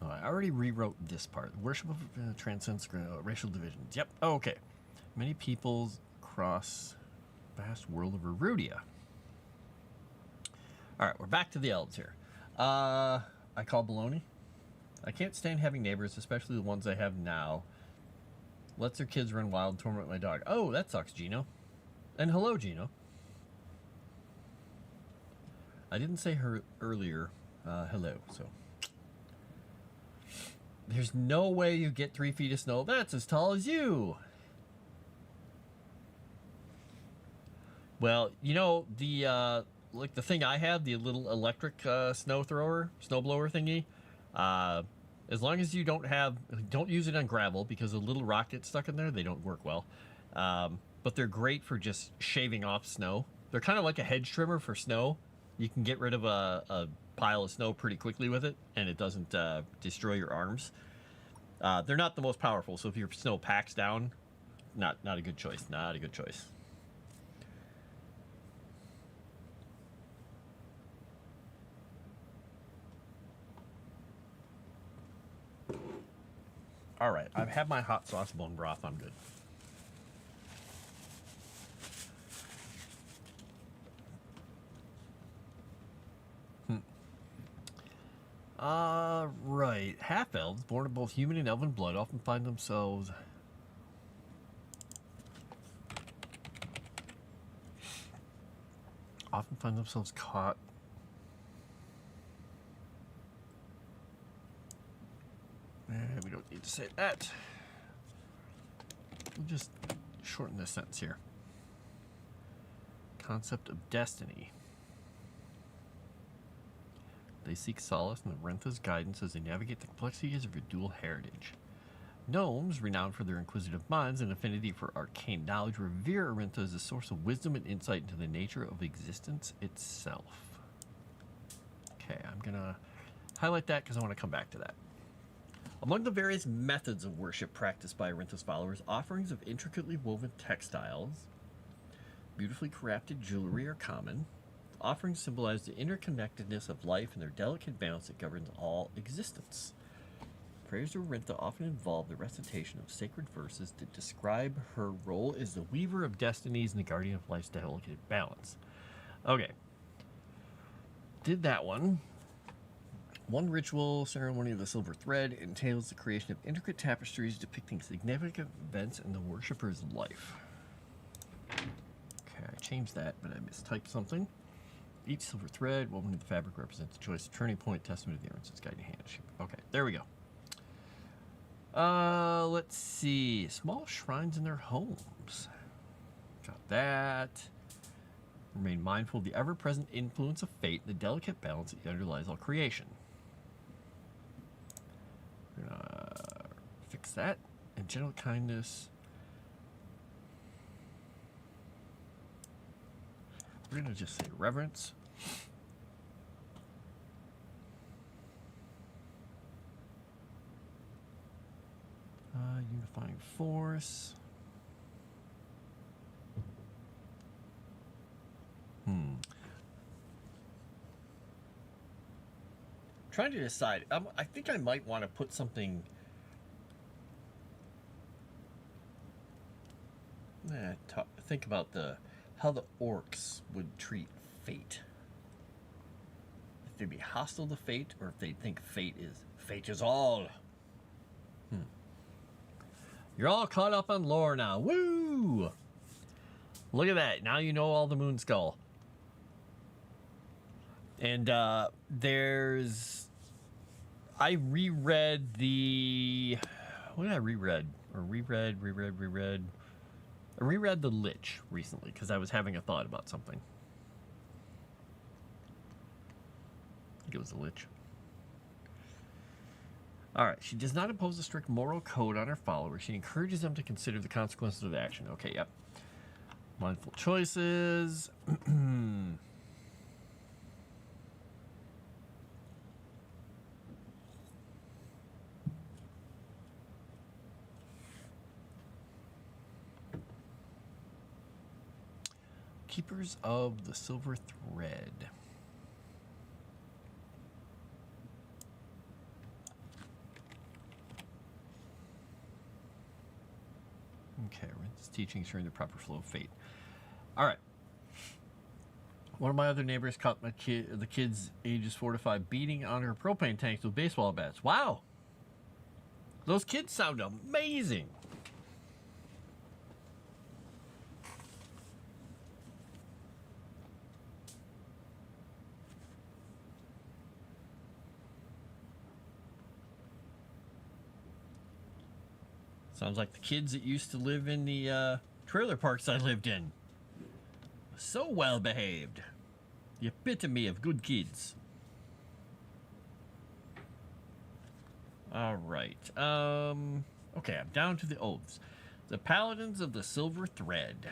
Oh, I already rewrote this part. Worship of transcends racial divisions. Yep. Oh, okay. Many peoples across vast world of Erudia. All right, we're back to the elves here. I call baloney. I can't stand having neighbors, especially the ones I have now. Lets their kids run wild and torment my dog. Oh, that sucks, Gino. And hello, Gino. I didn't say her earlier. Hello, so. There's no way you get 3 feet of snow. That's as tall as you. Well, you know, the like the thing I have, the little electric snowblower thingy. As long as you don't use it on gravel, because a little rock gets stuck in there, they don't work well. But they're great for just shaving off snow. They're kind of like a hedge trimmer for snow. You can get rid of a pile of snow pretty quickly with it, and it doesn't destroy your arms. They're not the most powerful, so if your snow packs down, not a good choice. Not a good choice. All right, I've had my hot sauce bone broth. I'm good. Right. Half-elves, born of both human and elven blood, often find themselves caught we don't need to say that. We'll just shorten this sentence here. Concept of destiny. They seek solace in Arinta's guidance as they navigate the complexities of your dual heritage. Gnomes, renowned for their inquisitive minds and affinity for arcane knowledge, revere Arinta as a source of wisdom and insight into the nature of existence itself. Okay, I'm going to highlight that because I want to come back to that. Among the various methods of worship practiced by Arinta's followers, offerings of intricately woven textiles, beautifully crafted jewelry are common. Offerings symbolize the interconnectedness of life and their delicate balance that governs all existence. Prayers to Arinta often involve the recitation of sacred verses that describe her role as the weaver of destinies and the guardian of life's delicate balance. Okay. Did that one. One ritual ceremony of the silver thread entails the creation of intricate tapestries depicting significant events in the worshipper's life. Okay, I changed that, but I mistyped something. Each silver thread woven into the fabric represents a choice, a turning point, testament to the Arinta's guiding hand. Okay, there we go. Let's see. Small shrines in their homes. Got that. Remain mindful of the ever-present influence of fate, the delicate balance that underlies all creation. We're gonna fix that. And gentle kindness. We're going to just say reverence. Unifying force. Trying to decide. I think I might want to put something. Think about how the orcs would treat fate. If they'd be hostile to fate, or if they think fate is all. You're all caught up on lore now. Woo! Look at that. Now you know all the Moonskull. And I reread the. What did I reread? Or reread. I reread The Lich recently because I was having a thought about something. I think it was The Lich. All right. She does not impose a strict moral code on her followers. She encourages them to consider the consequences of action. Okay, yep. Mindful choices. Keepers of the Silver Thread. Okay, Rince's teachings during the proper flow of fate. All right. One of my other neighbors caught the kids ages 4 to 5 beating on her propane tanks with baseball bats. Wow. Those kids sound amazing. Sounds like the kids that used to live in the trailer parks I lived in. So well behaved. The epitome of good kids. All right. Okay, I'm down to the oaths. The Paladins of the Silver Thread.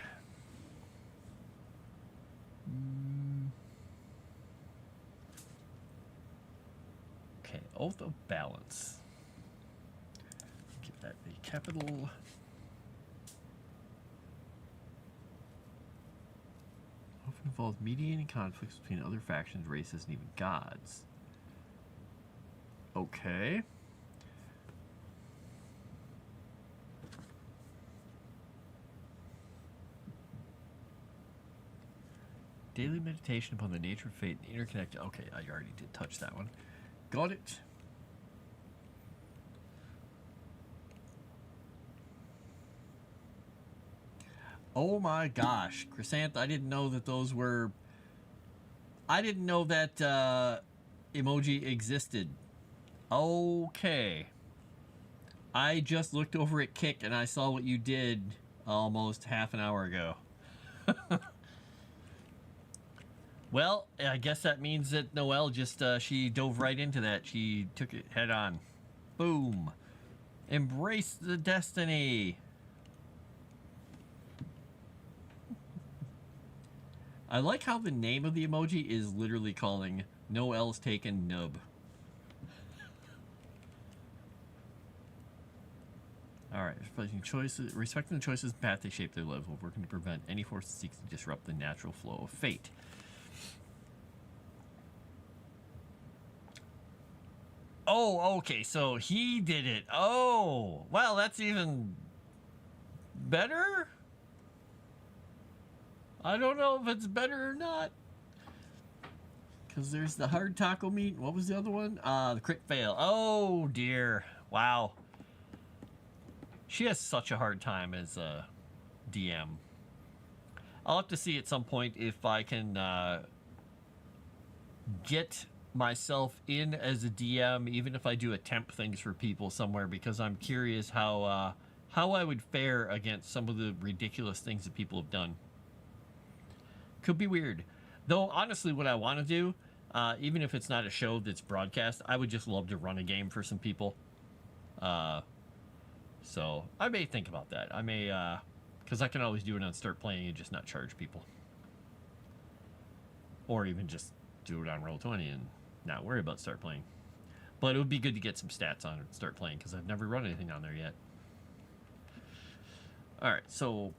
Okay, Oath of Balance. Give that a capital. Often involves mediating conflicts between other factions, races, and even gods. Okay. Daily meditation upon the nature of fate and interconnected. Okay, I already did touch that one. Got it. Oh my gosh, Chrysanth, I didn't know that those were... I didn't know that emoji existed. Okay. I just looked over at Kick and I saw what you did almost half an hour ago. Well, I guess that means that Noelle just, she dove right into that. She took it head on. Boom. Embrace the destiny. I like how the name of the emoji is literally calling Noelle's taken nub. Alright, respecting the choices and path they shape their lives while working to prevent any force that seeks to disrupt the natural flow of fate. Oh, okay, so he did it. Oh, well, that's even better? I don't know if it's better or not. Because there's the hard taco meat. What was the other one? The crit fail. Oh, dear. Wow. She has such a hard time as a DM. I'll have to see at some point if I can get myself in as a DM, even if I do attempt things for people somewhere, because I'm curious how I would fare against some of the ridiculous things that people have done. Could be weird. Though, honestly, what I want to do, even if it's not a show that's broadcast, I would just love to run a game for some people. So I may think about that. I may, because I can always do it on Start Playing and just not charge people. Or even just do it on Roll20 and not worry about Start Playing. But it would be good to get some stats on Start Playing, because I've never run anything on there yet. Alright, so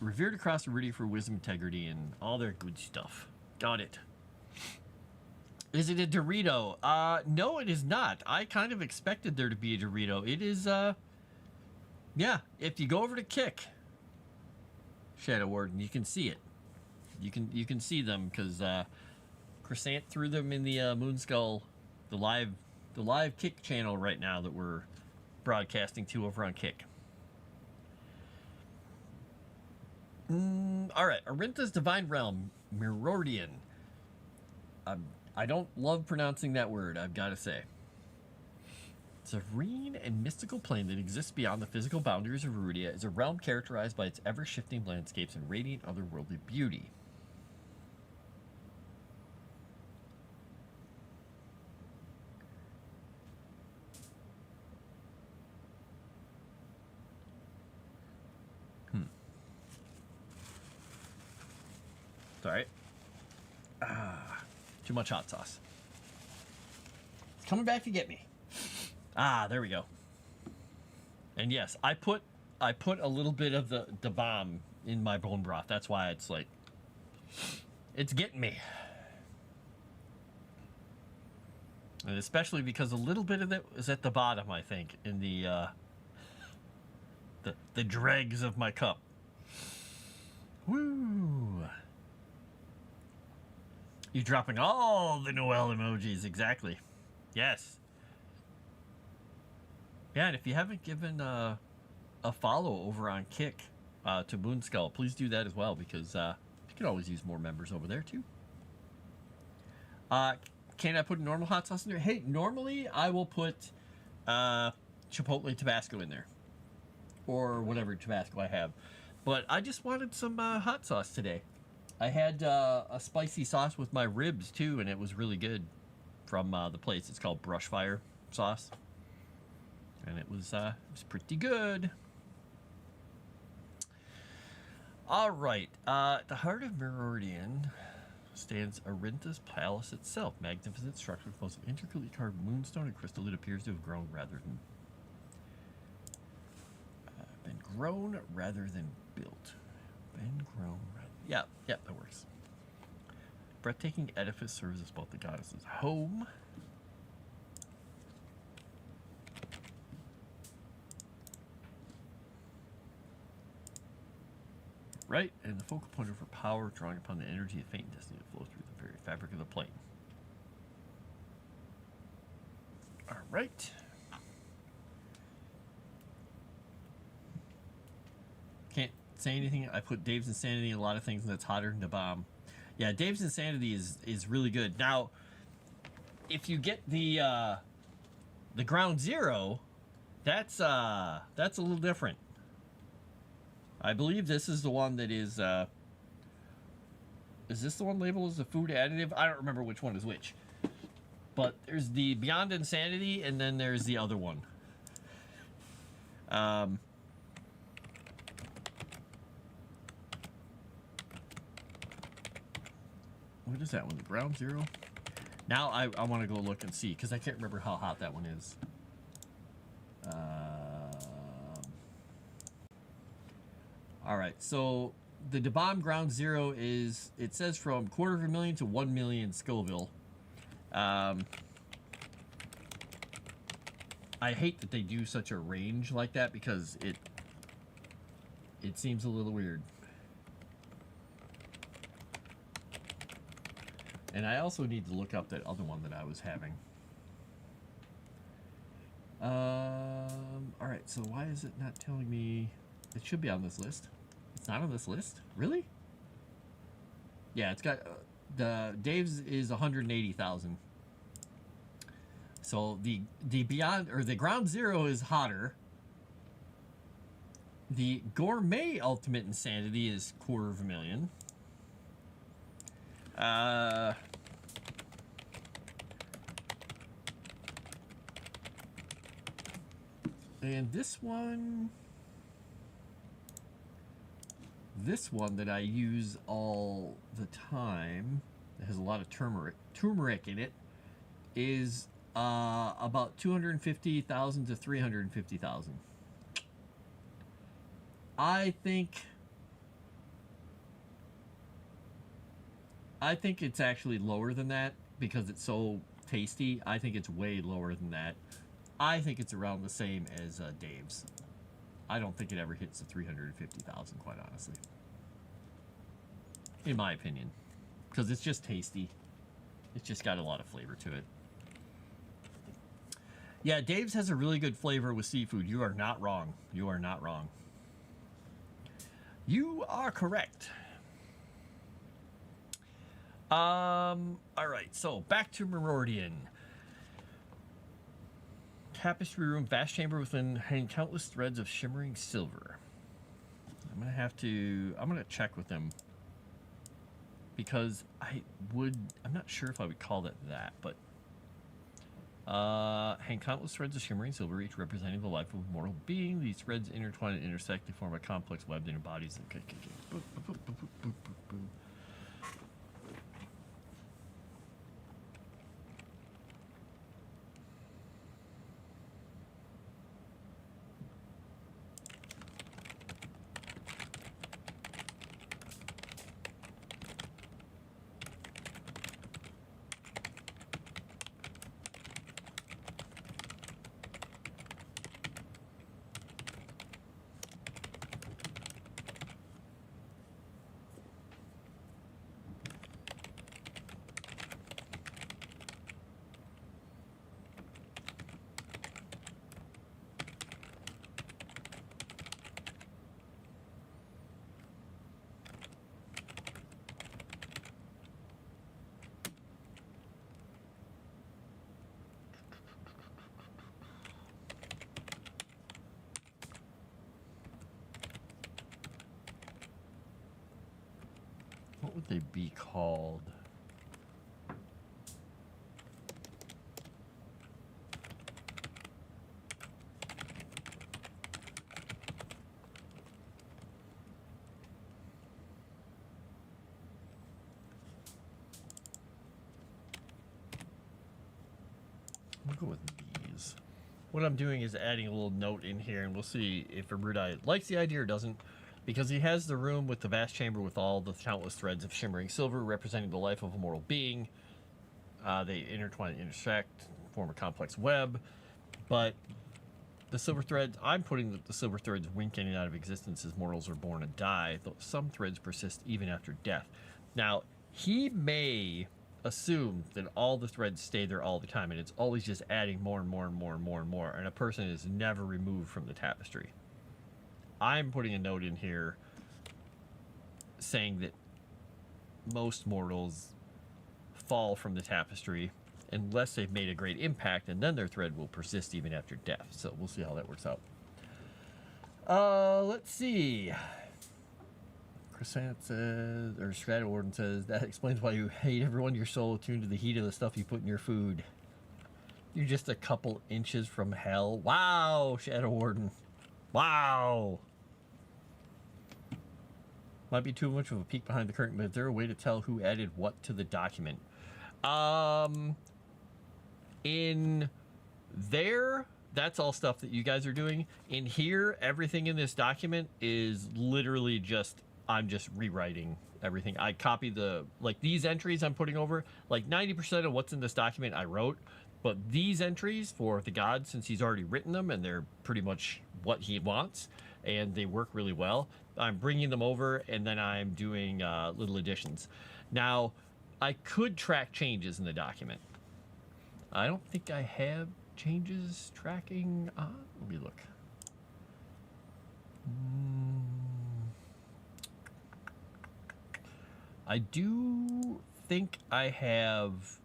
revered across Erudi for wisdom, integrity, and all their good stuff. Got it. Is it a Dorito? No, it is not. I kind of expected there to be a Dorito. It is, yeah, if you go over to Kick, Shadow Warden, you can see it. You can see them, because Chrysanth threw them in the Moonskull, the live Kick channel right now that we're broadcasting to over on Kick. All right, Arintha's Divine Realm, Mirordian. I don't love pronouncing that word, I've got to say. Serene and mystical plane that exists beyond the physical boundaries of Erudia is a realm characterized by its ever-shifting landscapes and radiant otherworldly beauty. It's all right. Too much hot sauce. It's coming back to get me. There we go. And yes, I put a little bit of the bomb in my bone broth. That's why it's like, it's getting me. And especially because a little bit of it is at the bottom, I think, in the dregs of my cup. Woo! You're dropping all the Noel emojis, exactly. Yes. Yeah, and if you haven't given a follow over on Kick to Moonskull, please do that as well, because you can always use more members over there too. Can I put normal hot sauce in there? Hey, normally I will put Chipotle Tabasco in there, or whatever Tabasco I have, but I just wanted some hot sauce today. I had a spicy sauce with my ribs too, and it was really good from the place. It's called Brushfire sauce, and it was pretty good. All right, at the heart of Erudi stands Arinta's palace itself. Magnificent structure composed of intricately carved moonstone and crystal. It appears to have grown rather than been grown rather than built. Been grown. Yeah, that works. Breathtaking edifice serves as both the goddess's home and the focal point of her power, drawing upon the energy of fate and destiny that flows through the very fabric of the plane. All right. Can't say anything. I put Dave's Insanity in a lot of things, and that's hotter than the bomb. Yeah, Dave's Insanity is really good. Now, if you get the Ground Zero, that's a little different. I believe this is the one that is this the one labeled as a food additive? I don't remember which one is which. But there's the Beyond Insanity, and then there's the other one. What is that one? The Ground Zero? Now I want to go look and see, because I can't remember how hot that one is. All right, so the Da Bomb Ground Zero is, it says from 250,000 to 1 million Scoville. I hate that they do such a range like that, because it seems a little weird. And I also need to look up that other one that I was having. All right, so why is it not telling me? It should be on this list. It's not on this list? Really? Yeah, it's got the Dave's is 180,000. So the Beyond, or the Ground Zero, is hotter. The Gourmet Ultimate Insanity is 250,000. And this one that I use all the time, that has a lot of turmeric in it, is about 250,000 to 350,000. I think it's actually lower than that, because it's so tasty. I think it's way lower than that. I think it's around the same as Dave's. I don't think it ever hits the 350,000, quite honestly. In my opinion. Because it's just tasty. It's just got a lot of flavor to it. Yeah, Dave's has a really good flavor with seafood. You are not wrong. You are not wrong. You are correct. All right, so back to Merordian. Tapestry room, vast chamber within, hang countless threads of shimmering silver. I'm gonna check with them, because I'm not sure if I would call it that, but hang countless threads of shimmering silver, each representing the life of a mortal being. These threads intertwine and intersect to form a complex web that embodies them. What would they be called? We'll go with these. What I'm doing is adding a little note in here, and we'll see if Erudi likes the idea or doesn't. Because he has the room with the vast chamber with all the countless threads of shimmering silver representing the life of a mortal being. They intertwine and intersect, form a complex web. But the silver threads, I'm putting that the silver threads wink in and out of existence as mortals are born and die, though some threads persist even after death. Now, he may assume that all the threads stay there all the time, and it's always just adding more and more and more and more and more, and a person is never removed from the tapestry. I'm putting a note in here saying that most mortals fall from the tapestry unless they've made a great impact, and then their thread will persist even after death. So we'll see how that works out. Let's see. Crescent says, or Shadow Warden says, that explains why you hate everyone. You're so attuned to the heat of the stuff you put in your food. You're just a couple inches from hell. Wow, Shadow Warden. Wow. Might be too much of a peek behind the curtain, but is there a way to tell who added what to the document? In there, that's all stuff that you guys are doing. In here, everything in this document is literally just, I'm just rewriting everything. I copy the, like these entries I'm putting over, like 90% of what's in this document I wrote, but these entries for the god, since he's already written them and they're pretty much what he wants, and they work really well, I'm bringing them over and then I'm doing little additions. Now, I could track changes in the document. I don't think I have changes tracking. Let me look. I do think I have.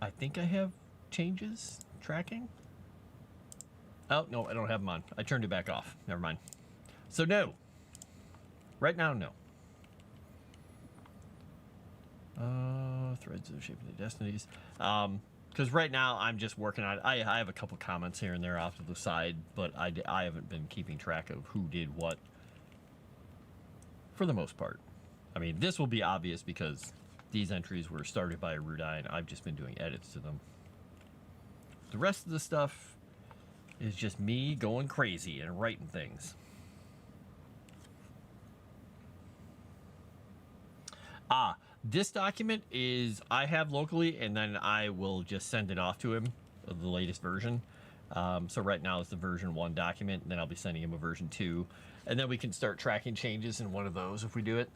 I think I have changes tracking. Oh, no, I don't have them on. I turned it back off. Never mind. So, no. Right now, no. Threads of shaping the destinies. Because right now, I'm just working on it. I have a couple comments here and there off to the side, but I haven't been keeping track of who did what for the most part. I mean, this will be obvious because these entries were started by Erudi, and I've just been doing edits to them. The rest of the stuff is just me going crazy and writing things. This document is I have locally, and then I will just send it off to him, the latest version. So right now it's the version 1 document, and then I'll be sending him a version 2, and then we can start tracking changes in one of those if we do it.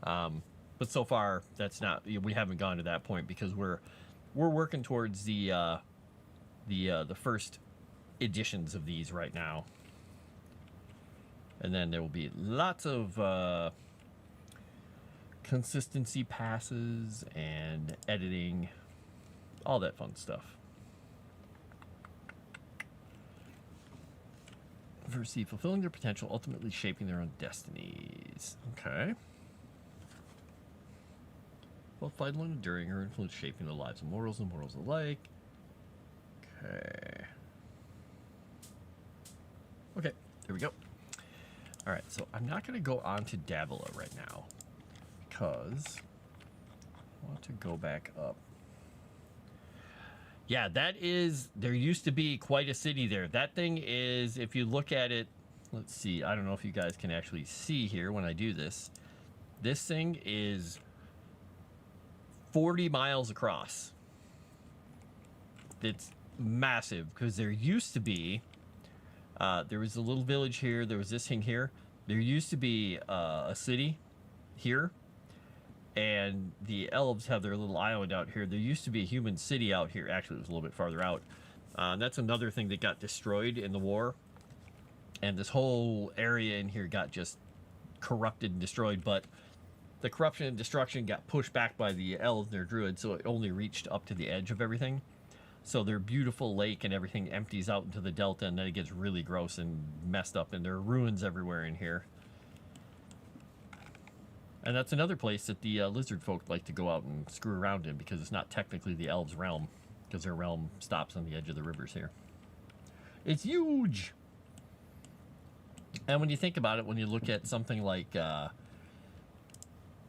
But so far that's not, we haven't gone to that point because we're working towards the first editions of these right now, and then there will be lots of consistency passes and editing, all that fun stuff. Versi, fulfilling their potential, ultimately shaping their own destinies. Okay. Both vital and enduring, her influence shaping the lives of mortals and mortals alike. Okay. Okay, there we go. All right, so I'm not going to go on to Davila right now because I want to go back up. Yeah, that is, there used to be quite a city there. That thing is, if you look at it, let's see, I don't know if you guys can actually see here when I do this. This thing is 40 miles across. It's massive because there used to be, there was a little village here, there was this thing here. There used to be a city here, and the elves have their little island out here. There used to be a human city out here. Actually, it was a little bit farther out. That's another thing that got destroyed in the war. And this whole area in here got just corrupted and destroyed. But the corruption and destruction got pushed back by the elves and their druids, so it only reached up to the edge of everything. So their beautiful lake and everything empties out into the delta, and then it gets really gross and messed up, and there are ruins everywhere in here. And that's another place that the lizard folk like to go out and screw around in, because it's not technically the elves' realm, because their realm stops on the edge of the rivers here. It's huge! And when you think about it, when you look at something like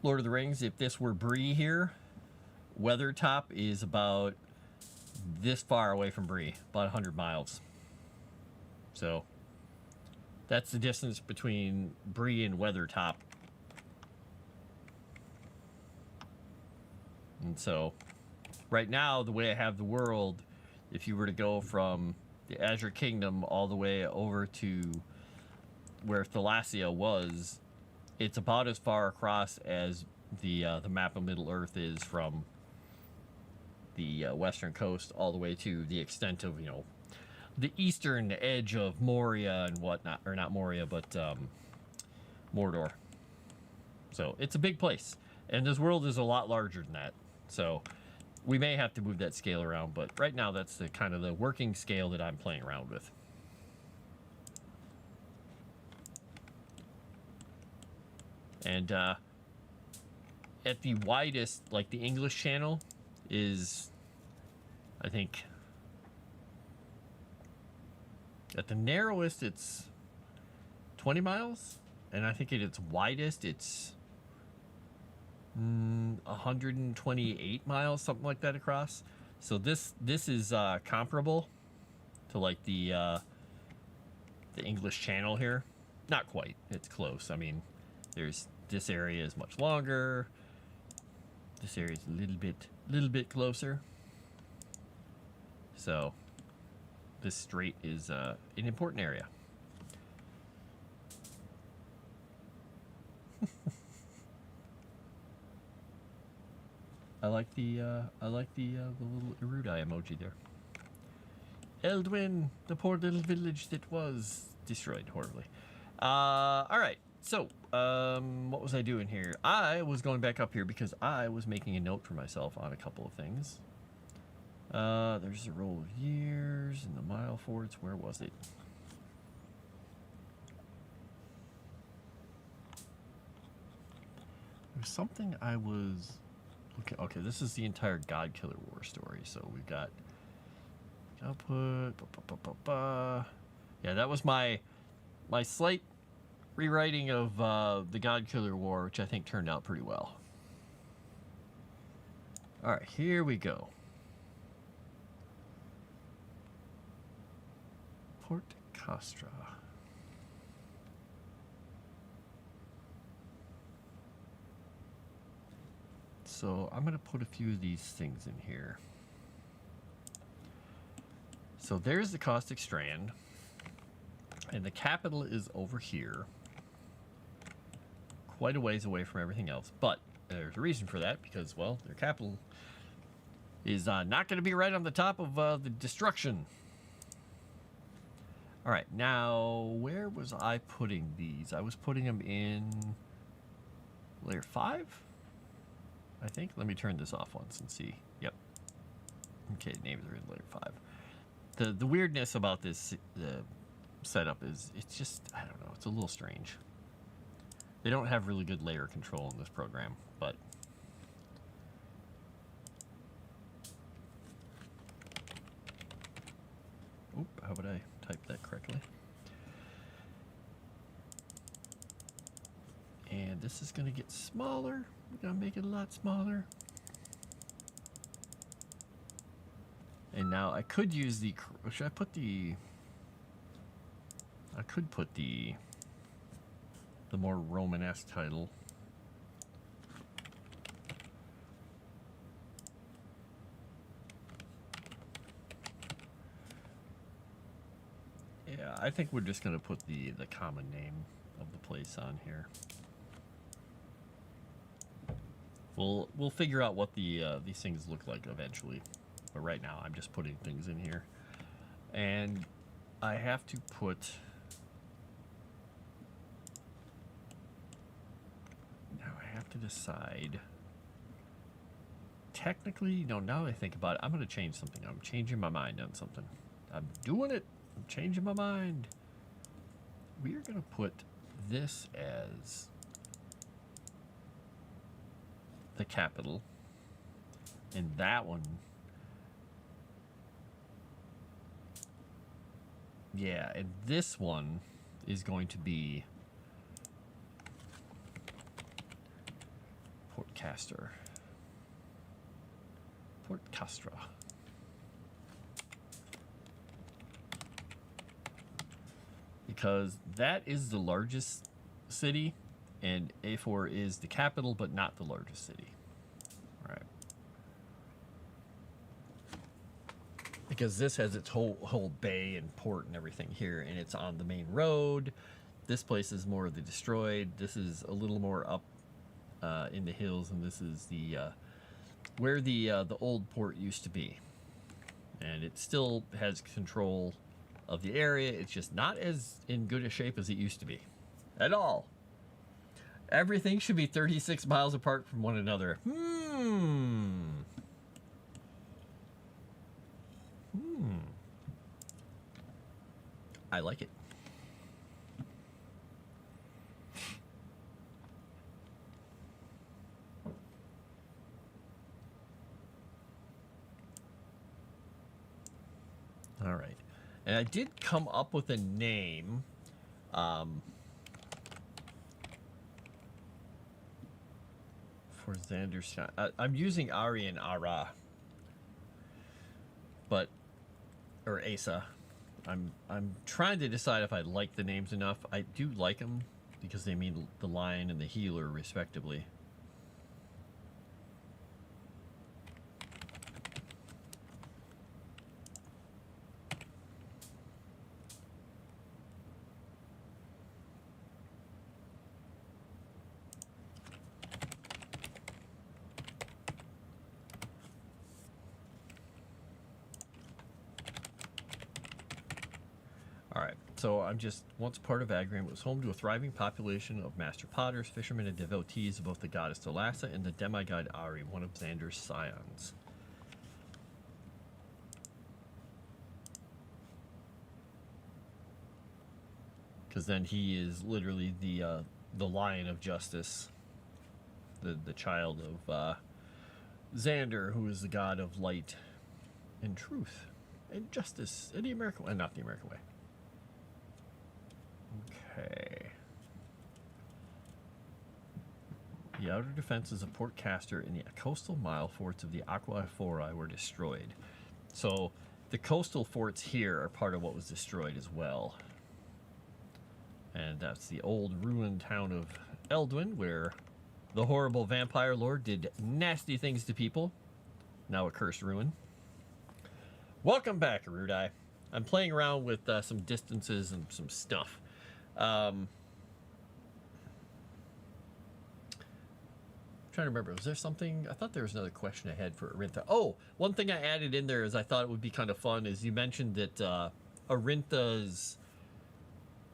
Lord of the Rings, if this were Bree here, Weathertop is about this far away from Bree, about 100 miles. So that's the distance between Bree and Weathertop. And so right now, the way I have the world, if you were to go from the Azure Kingdom all the way over to where Thalassia was, it's about as far across as the map of Middle Earth is from the western coast all the way to the extent of, the eastern edge of Moria and whatnot, or not Moria, but Mordor. So it's a big place, and this world is a lot larger than that. So we may have to move that scale around, but right now that's the kind of the working scale that I'm playing around with. And at the widest, like the English Channel is, I think, at the narrowest it's 20 miles, and I think at its widest it's 128 miles, something like that across. So this is comparable to like the English Channel here. Not quite. It's close. I mean, this area is much longer. This area is a little bit closer. So this strait is an important area. I like the little Erudi emoji there. Eldwin, the poor little village that was destroyed horribly. All right. So, what was I doing here? I was going back up here because I was making a note for myself on a couple of things. There's a roll of years and the mile forts. Where was it? There's something I was... Okay, this is the entire God Killer War story. So we've got output. Yeah, that was my slight rewriting of the God Killer War, which I think turned out pretty well. All right, here we go. Port Castra. So I'm going to put a few of these things in here. So there's the caustic strand, and the capital is over here, quite a ways away from everything else. But there's a reason for that, because, well, their capital is not going to be right on the top of the destruction. All right, now where was I putting these? I was putting them in layer 5, I think. Let me turn this off once and see. Yep. Okay, names are in layer 5. The weirdness about this setup is it's just, I don't know, it's a little strange. They don't have really good layer control in this program, but oop, how would I type that correctly? And this is going to get smaller. We're going to make it a lot smaller. And now I could use the, should I put the, I could put the more Romanesque title. Yeah, I think we're just going to put the common name of the place on here. We'll figure out what these things look like eventually, but right now I'm just putting things in here, and I have to put. Now I have to decide. Technically, no. Now I think about it, I'm going to change something. I'm changing my mind on something. I'm doing it. I'm changing my mind. We are going to put this as the capital. And that one, yeah, and this one is going to be Port Castor. Port Castra. Because that is the largest city, and A4 is the capital, but not the largest city. All right. Because this has its whole bay and port and everything here, and it's on the main road. This place is more of the destroyed. This is a little more up in the hills, and this is the where the old port used to be. And it still has control of the area. It's just not as in good a shape as it used to be at all. Everything should be 36 miles apart from one another. I like it. All right. And I did come up with a name. For Xander's. I'm using Ari and Ara. But, or Asa. I'm trying to decide if I like the names enough. I do like them because they mean the lion and the healer, respectively. Alright, so I'm just, once part of Agrium, it was home to a thriving population of master potters, fishermen, and devotees of both the goddess Thalassa and the demigod Ari, one of Xander's scions. Because then he is literally the lion of justice, the child of Xander, who is the god of light and truth and justice in the American way, not the American way. Okay. The outer defenses of Port Castor and the coastal mile forts of the Aqua Forae were destroyed. So the coastal forts here are part of what was destroyed as well. And that's the old ruined town of Eldwin, where the horrible vampire lord did nasty things to people. Now a cursed ruin. Welcome back, Erudi. I'm playing around with some distances and some stuff. I'm trying to remember, was there something? I thought there was another question I had for Arintha. Oh, one thing I added in there is I thought it would be kind of fun is you mentioned that Arintha's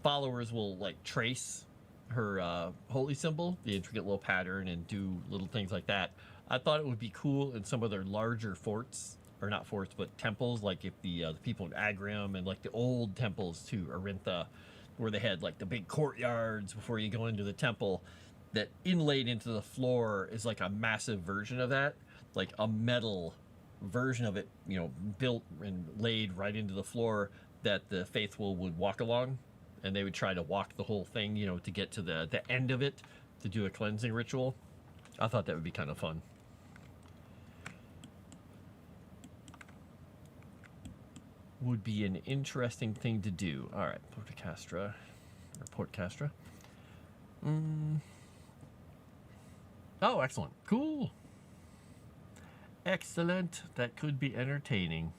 followers will like trace her holy symbol, the intricate little pattern, and do little things like that. I thought it would be cool in some of their larger forts, or not forts, but temples, like if the people in Agrium and like the old temples to Arintha, where they had like the big courtyards before you go into the temple, that inlaid into the floor is like a massive version of that, like a metal version of it, you know, built and laid right into the floor that the faithful would walk along, and they would try to walk the whole thing, you know, to get to the end of it to do a cleansing ritual. I thought that would be kind of fun. Would be an interesting thing to do. All right, Port Castra, or Port Castra. Oh, excellent. Cool. Excellent. That could be entertaining.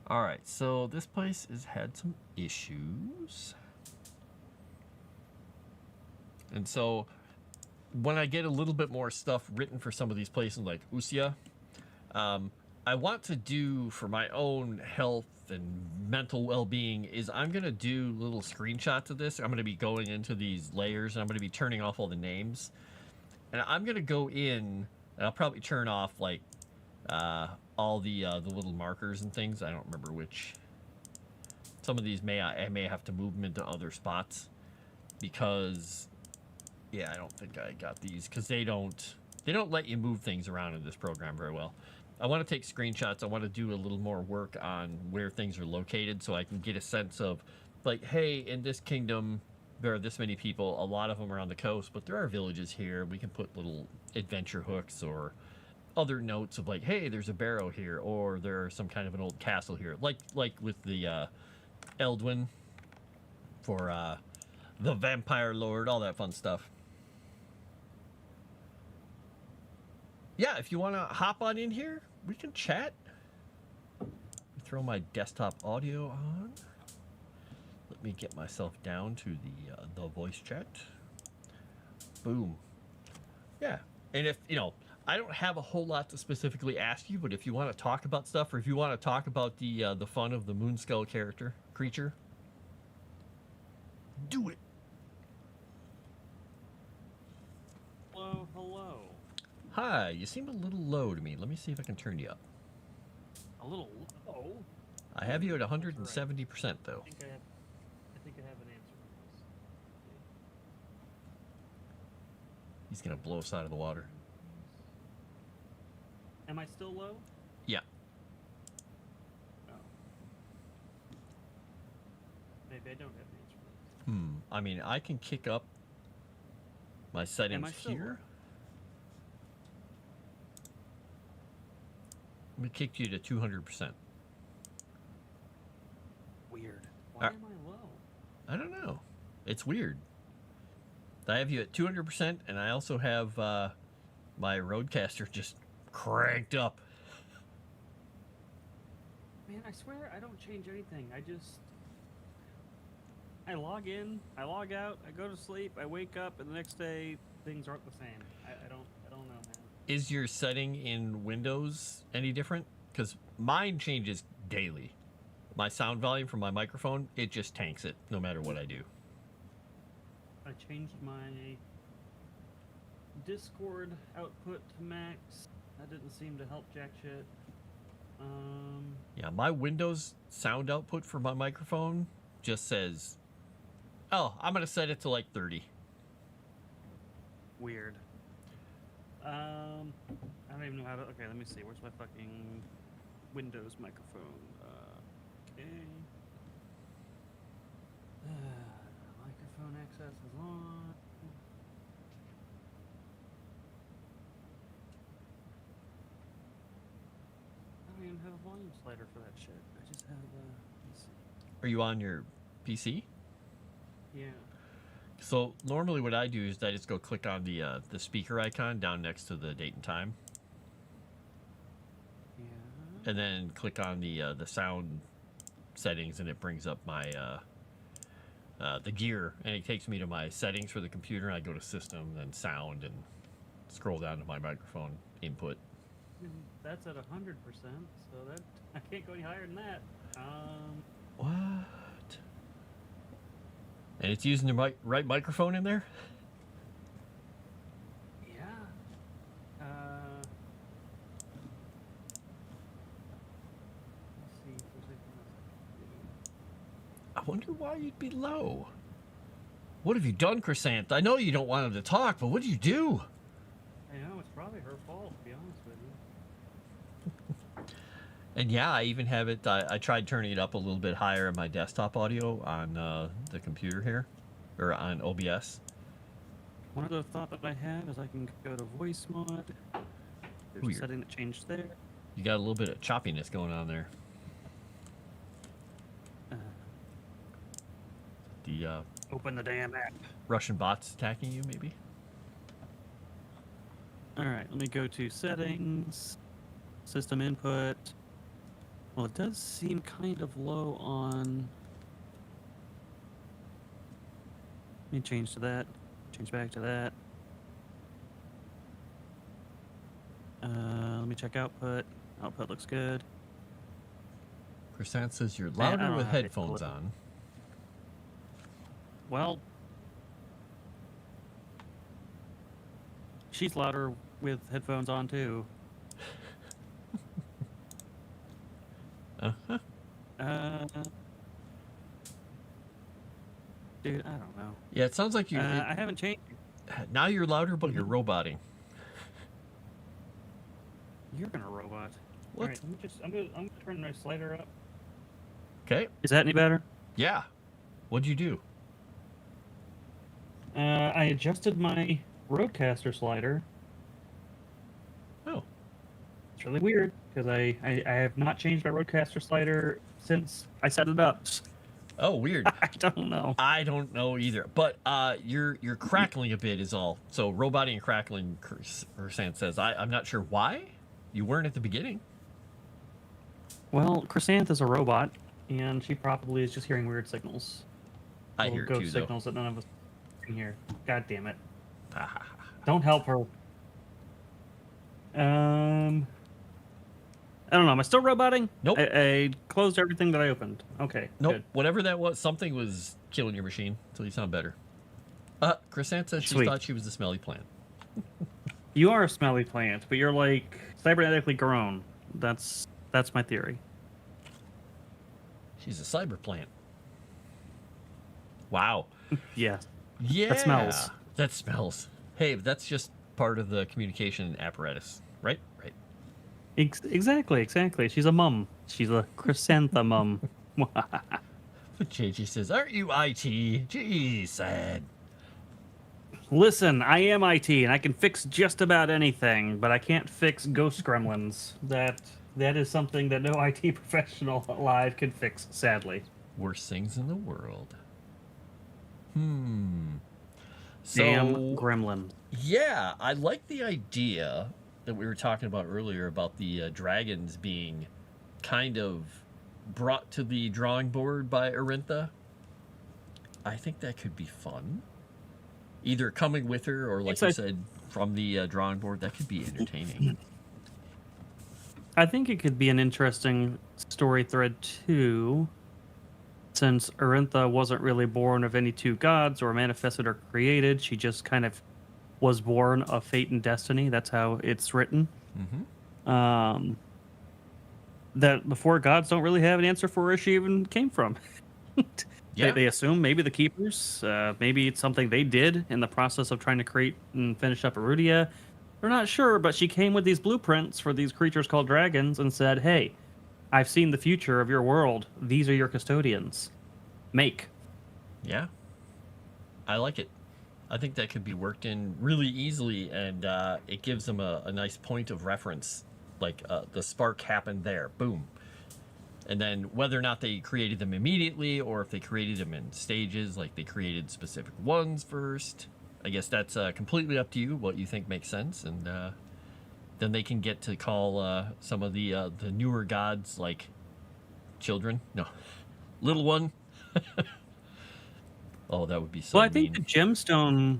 All right, so this place has had some issues. And so when I get a little bit more stuff written for some of these places like Usia, I want to do for my own health and mental well-being is I'm going to do little screenshots of this. I'm going to be going into these layers, and I'm going to be turning off all the names. And I'm going to go in, and I'll probably turn off like all the little markers and things. I don't remember which. Some of these I may have to move them into other spots because, yeah, I don't think I got these because they don't They don't let you move things around in this program very well. I want to take screenshots. I want to do a little more work on where things are located so I can get a sense of, like, hey, in this kingdom, there are this many people. A lot of them are on the coast, but there are villages here. We can put little adventure hooks or other notes of, like, hey, there's a barrow here, or there's some kind of an old castle here. Like with the Eldwin for the Vampire Lord, all that fun stuff. Yeah, if you want to hop on in here, we can chat. Throw my desktop audio on. Let me get myself down to the voice chat. Boom. Yeah, and if I don't have a whole lot to specifically ask you, but if you want to talk about stuff, or if you want to talk about the fun of the Moonskull creature, do it. Hello. Hi, you seem a little low to me. Let me see if I can turn you up. A little low? I have you at 170%, though. I think I have an answer for this. He's going to blow us out of the water. Am I still low? Yeah. Oh. Maybe I don't have an answer for this. I mean, I can kick up my settings here. Let me kick you to 200%. Weird. Why am I low? I don't know. It's weird. I have you at 200%, and I also have my Rodecaster just cranked up. Man, I swear I don't change anything. I log in, I log out, I go to sleep, I wake up, and the next day things aren't the same. I don't know, man. Is your setting in Windows any different? Because mine changes daily. My sound volume from my microphone, it just tanks it no matter what I do. I changed my Discord output to max. That didn't seem to help jack shit. Yeah, my Windows sound output for my microphone just says, oh, I'm going to set it to like 30. Weird. I don't even know how to... Okay, let me see. Where's my fucking Windows microphone? Okay. Microphone access is on. I don't even have a volume slider for that shit. I just have let's see. Are you on your PC? Yeah. So normally what I do is I just go click on the speaker icon down next to the date and time. Yeah. And then click on the sound settings, and it brings up my the gear, and it takes me to my settings for the computer. And I go to system, then sound, and scroll down to my microphone input. That's at 100%, so that I can't go any higher than that. What? And it's using the right microphone in there? Yeah. Let's see if there's anything else I can do. I wonder why you'd be low. What have you done, Chrysanth? I know you don't want him to talk, but what did you do? I know, it's probably her fault, to be honest with you. And yeah, I even have it. I tried turning it up a little bit higher in my desktop audio on the computer here, or on OBS. One other thought that I have is I can go to voice mod. There's a setting that changed there. You got a little bit of choppiness going on there. The open the damn app. Russian bots attacking you, maybe? All right, let me go to settings, system input. Well, it does seem kind of low on... Let me change to that. Change back to that. Let me check output. Output looks good. Chrysanth says you're louder with headphones on. Well, she's louder with headphones on too. Uh-huh. Dude, I don't know. Yeah, it sounds like you... I haven't changed. Now you're louder, but you're roboting. You're gonna robot. What? All right, I'm gonna turn my slider up. Okay. Is that any better? Yeah. What'd you do? I adjusted my roadcaster slider. Oh. It's really weird because I have not changed my roadcaster slider since I set it up. Oh, weird. I don't know. I don't know either. But you're crackling a bit is all. So roboting and crackling, Chrysanth says. I'm not sure why. You weren't at the beginning. Well, Chrysanth is a robot, and she probably is just hearing weird signals. I Little hear it ghost too, though. signals that none of us can hear. God damn it! Ha, ha, ha. Don't help her. I don't know. Am I still roboting? Nope. I closed everything that I opened. Okay. Nope. Good. Whatever that was, something was killing your machine. So you sound better. Chrysanth says she Sweet. thought she was a smelly plant. You are a smelly plant, but you're like cybernetically grown. That's my theory. She's a cyber plant. Wow. Yeah. Yeah. That smells. That smells. Hey, that's just part of the communication apparatus, right? Right. Exactly. She's a mum. She's a chrysanthemum. JJ says, "Aren't you IT?" Gee, sad. Listen, I am IT, and I can fix just about anything, but I can't fix ghost gremlins. That is something that no IT professional alive can fix, sadly. Worst things in the world. So, Damn gremlin. yeah, I like the idea that we were talking about earlier about the dragons being kind of brought to the drawing board by Arintha. I think that could be fun. Either coming with her or, like you said, from the drawing board. That could be entertaining. I think it could be an interesting story thread, too, since Arintha wasn't really born of any two gods or manifested or created. She just kind of was born of fate and destiny. That's how it's written. Mm-hmm. That the four gods don't really have an answer for where she even came from. Yeah. They assume maybe the keepers, maybe it's something they did in the process of trying to create and finish up Erudia. They're not sure, but she came with these blueprints for these creatures called dragons and said, "Hey, I've seen the future of your world. These are your custodians. Make." Yeah. I like it. I think that could be worked in really easily, and it gives them a nice point of reference. Like the spark happened there. Boom. And then whether or not they created them immediately or if they created them in stages, like they created specific ones first, I guess that's completely up to you, what you think makes sense. And then they can get to call some of the newer gods like children. No, little one. Oh, that would be so Well, I mean. think the gemstone.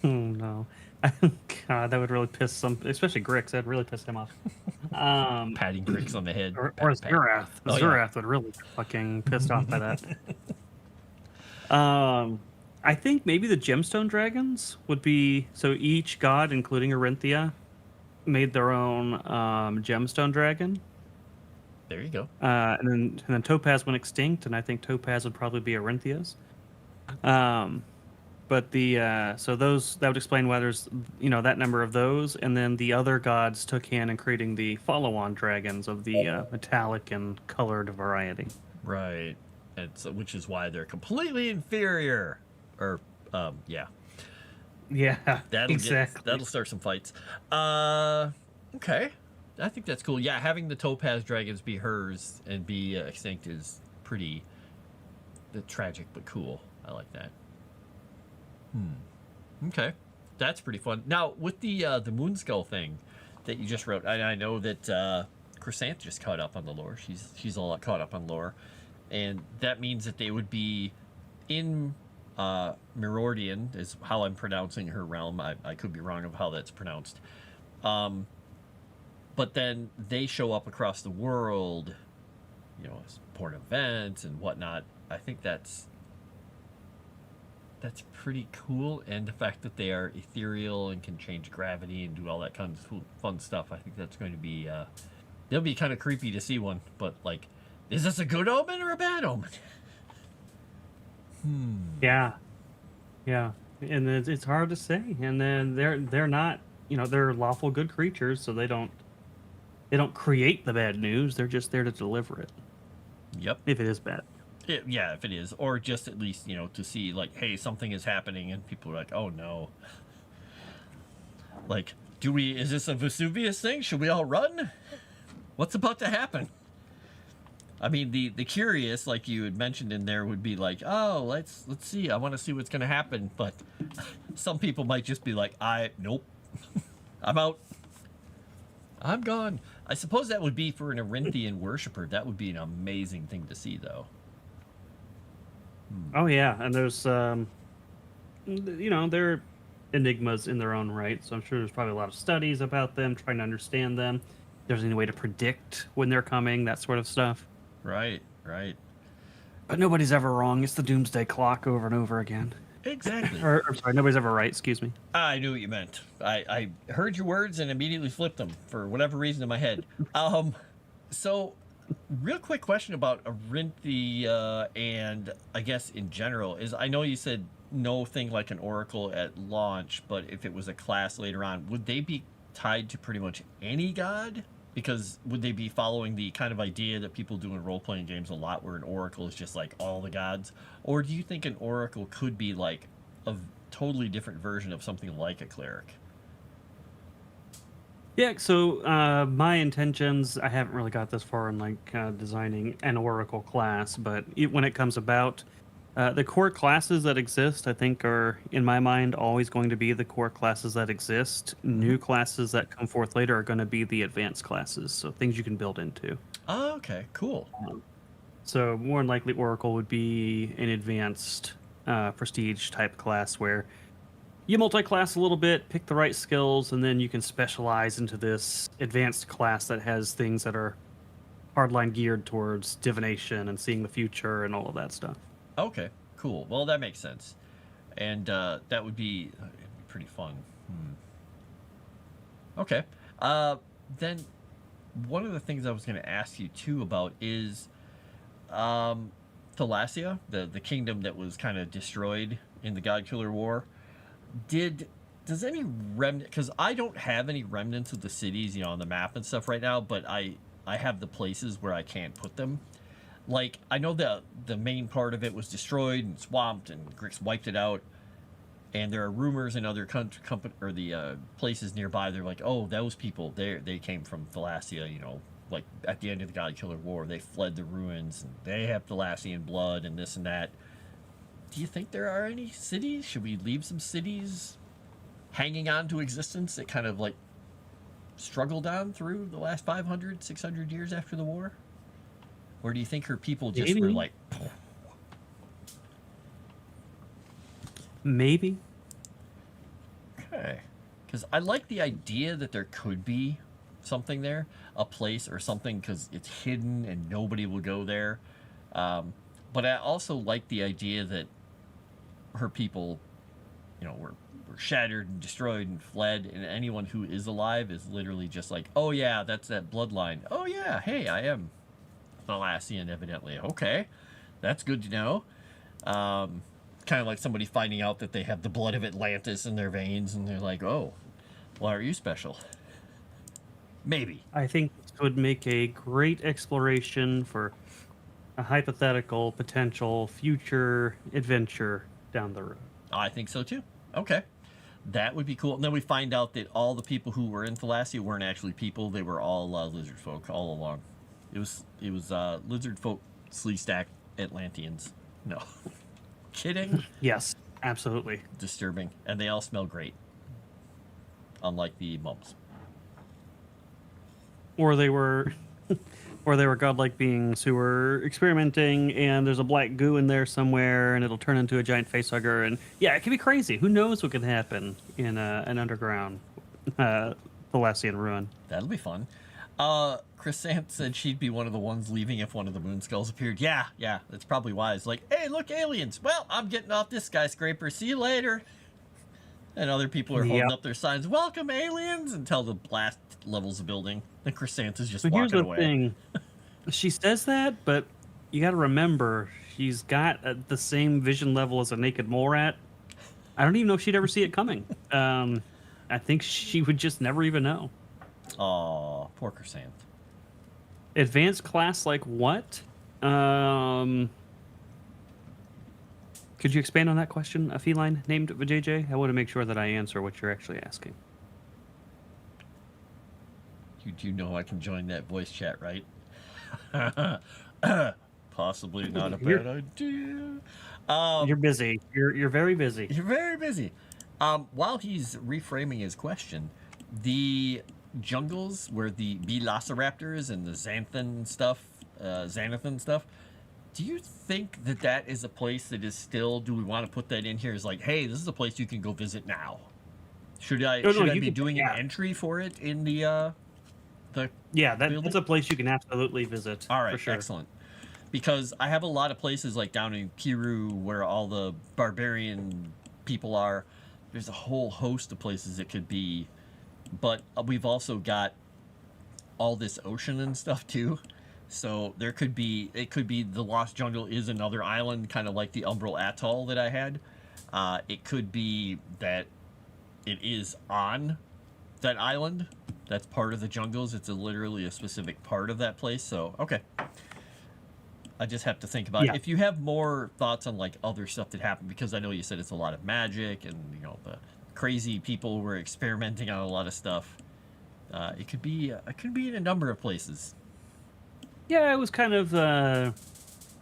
Oh no, God, that would really piss some, especially Grix. That'd really piss him off. Patting Grix on the head. Or Pat, pat. Zurath. Oh, yeah. Zurath would really be fucking pissed off by that. I think maybe the gemstone dragons would be so each god, including Orinthia, made their own gemstone dragon. There you go. And then Topaz went extinct, and I think Topaz would probably be Orinthia's. But so those, that would explain why there's that number of those, and then the other gods took hand in creating the follow-on dragons of the metallic and colored variety. Right. Which is why they're completely inferior. Or yeah. Yeah, That'll exactly. start some fights. Okay. I think that's cool. Yeah, having the Topaz dragons be hers and be extinct is pretty tragic but cool. I like that. Okay. That's pretty fun. Now, with the Moonskull thing that you just wrote, I know that Chrysanth just caught up on the lore. She's all caught up on lore. And that means that they would be in Mirordian, is how I'm pronouncing her realm. I could be wrong of how that's pronounced. But then they show up across the world, as port events and whatnot. I think that's pretty cool. And the fact that they are ethereal and can change gravity and do all that kind of fun stuff, I think that's going to be it'll be kind of creepy to see one. But like, is this a good omen or a bad omen? Yeah, and it's hard to say. And then they're not, they're lawful good creatures, so they don't They don't create the bad news. They're just there to deliver it, Yep. if it is bad. Yeah, if it is, or just at least to see like, hey, something is happening, and people are like, oh no, like, do we? Is this a Vesuvius thing? Should we all run? What's about to happen? I mean, the curious, like you had mentioned in there, would be like, oh, let's see. I want to see what's going to happen. But some people might just be like, nope, I'm out. I'm gone. I suppose that would be for an Erinthian worshiper. That would be an amazing thing to see, though. Oh yeah, and there's they're enigmas in their own right. So I'm sure there's probably a lot of studies about them, trying to understand them. If there's any way to predict when they're coming, that sort of stuff. Right, right. But nobody's ever wrong. It's the doomsday clock over and over again. Exactly. Or sorry, nobody's ever right. Excuse me. I knew what you meant. I heard your words and immediately flipped them for whatever reason in my head. So, real quick question about Arinthia and I guess in general is I know you said no thing like an oracle at launch, but if it was a class later on, would they be tied to pretty much any god? Because would they be following the kind of idea that people do in role-playing games a lot where an oracle is just like all the gods? Or do you think an oracle could be like a totally different version of something like a cleric? Yeah, so my intentions, I haven't really got this far in designing an Oracle class, but when it comes about, the core classes that exist, I think, are, in my mind, always going to be the core classes that exist. Mhm. New classes that come forth later are going to be the advanced classes, so things you can build into. Oh, okay, cool. So more than likely, Oracle would be an advanced prestige type class where you multi-class a little bit, pick the right skills, and then you can specialize into this advanced class that has things that are hardline geared towards divination and seeing the future and all of that stuff. Okay, cool. Well, that makes sense. And that would be, it'd be pretty fun. Okay. Then one of the things I was going to ask you too about is Thalassia, the kingdom that was kind of destroyed in the God Killer War. Does any remnant? Because I don't have any remnants of the cities, on the map and stuff right now, but I have the places where I can't put them. Like I know the main part of it was destroyed and swamped, and Grix wiped it out. And there are rumors in other or the places nearby. They're like, oh, those people, they came from Thalassia. Like at the end of the God Killer War, they fled the ruins, and they have Thalassian blood and this and that. Do you think there are any cities? Should we leave some cities hanging on to existence that kind of like struggled on through the last 500, 600 years after the war? Or do you think her people just were Maybe. like, Maybe. okay? Because I like the idea that there could be something there, a place or something, because it's hidden and nobody will go there. But I also like the idea that her people, were shattered and destroyed and fled, and anyone who is alive is literally just like, oh yeah, that's that bloodline. Oh yeah, hey, I am Thalassian, evidently. Okay, that's good to know. Kind of like somebody finding out that they have the blood of Atlantis in their veins, and they're like, oh, why are you special? Maybe. I think this would make a great exploration for a hypothetical potential future adventure down the road. I think so too. Okay. That would be cool. And then we find out that all the people who were in Thalassia weren't actually people. They were all lizard folk all along. It was lizard folk, Sleestack Atlanteans. No. Kidding? Yes, absolutely. Disturbing. And they all smell great. Unlike the mumps. Or they were or they were godlike beings who were experimenting, and there's a black goo in there somewhere, and it'll turn into a giant facehugger. And yeah, it can be crazy. Who knows what can happen in an underground Thalassian ruin? That'll be fun. Chrysant said she'd be one of the ones leaving if one of the moon skulls appeared. Yeah, that's probably wise. Like, hey, look, aliens. Well, I'm getting off this skyscraper. See you later. And other people are holding up their signs, welcome, aliens, until the blast levels the building. And Chrysanthus just So here's walking the away. thing. She says that, but you got to remember, she's got the same vision level as a naked mole rat. I don't even know if she'd ever see it coming. I think she would just never even know. Oh, poor Chrysanth. Advanced class like what? Um, could you expand on that question? A feline named JJ? I want to make sure that I answer what you're actually asking. You do know I can join that voice chat, right? Possibly not a You're bad idea. you're busy. You're very busy. You're very busy. While he's reframing his question, the jungles where the velociraptors and the xanathan stuff, do you think that that is a place that is still? Do we want to put that in here? As like, hey, this is a place you can go visit now. Should I No, should I you be can. doing an Yeah, entry for it in the yeah. building? That's a place you can absolutely visit All for right, sure. excellent. Because I have a lot of places like down in Kiru where all the barbarian people are. There's a whole host of places it could be, but we've also got all this ocean and stuff too. So it could be the Lost Jungle is another island, kind of like the Umbral Atoll that I had. It could be that it is on that island. That's part of the jungles. It's literally a specific part of that place. So okay, I just have to think about it. Yeah. If you have more thoughts on like other stuff that happened, because I know you said it's a lot of magic and the crazy people were experimenting on a lot of stuff. It could be in a number of places. Yeah, it was kind of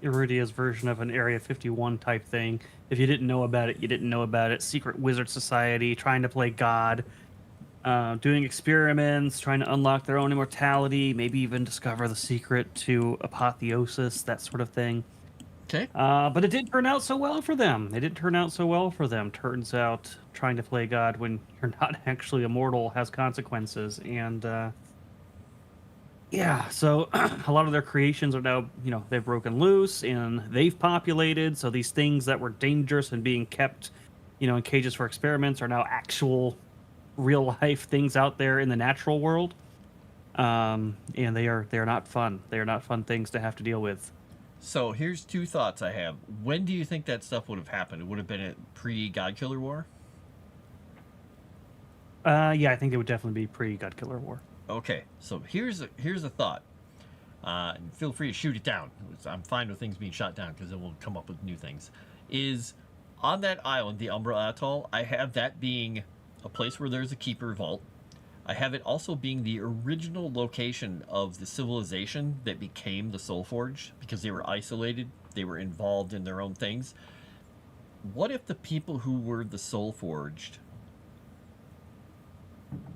Erudia's version of an Area 51 type thing. If you didn't know about it, you didn't know about it. Secret wizard society, trying to play God, doing experiments, trying to unlock their own immortality, maybe even discover the secret to apotheosis, that sort of thing. Okay. But it didn't turn out so well for them. It didn't turn out so well for them. Turns out trying to play God when you're not actually immortal has consequences. And yeah, so a lot of their creations are now, they've broken loose and they've populated. So these things that were dangerous and being kept, in cages for experiments are now actual real life things out there in the natural world. And they are not fun. They are not fun things to have to deal with. So here's two thoughts I have. When do you think that stuff would have happened? It would have been at pre-God Killer War? Yeah, I think it would definitely be pre God Killer War. Okay, so here's a thought. And feel free to shoot it down. I'm fine with things being shot down because then we'll come up with new things. Is on that island, the Umbra Atoll, I have that being a place where there's a keeper vault. I have it also being the original location of the civilization that became the Soul Forge because they were isolated, they were involved in their own things. What if the people who were the Soul Forged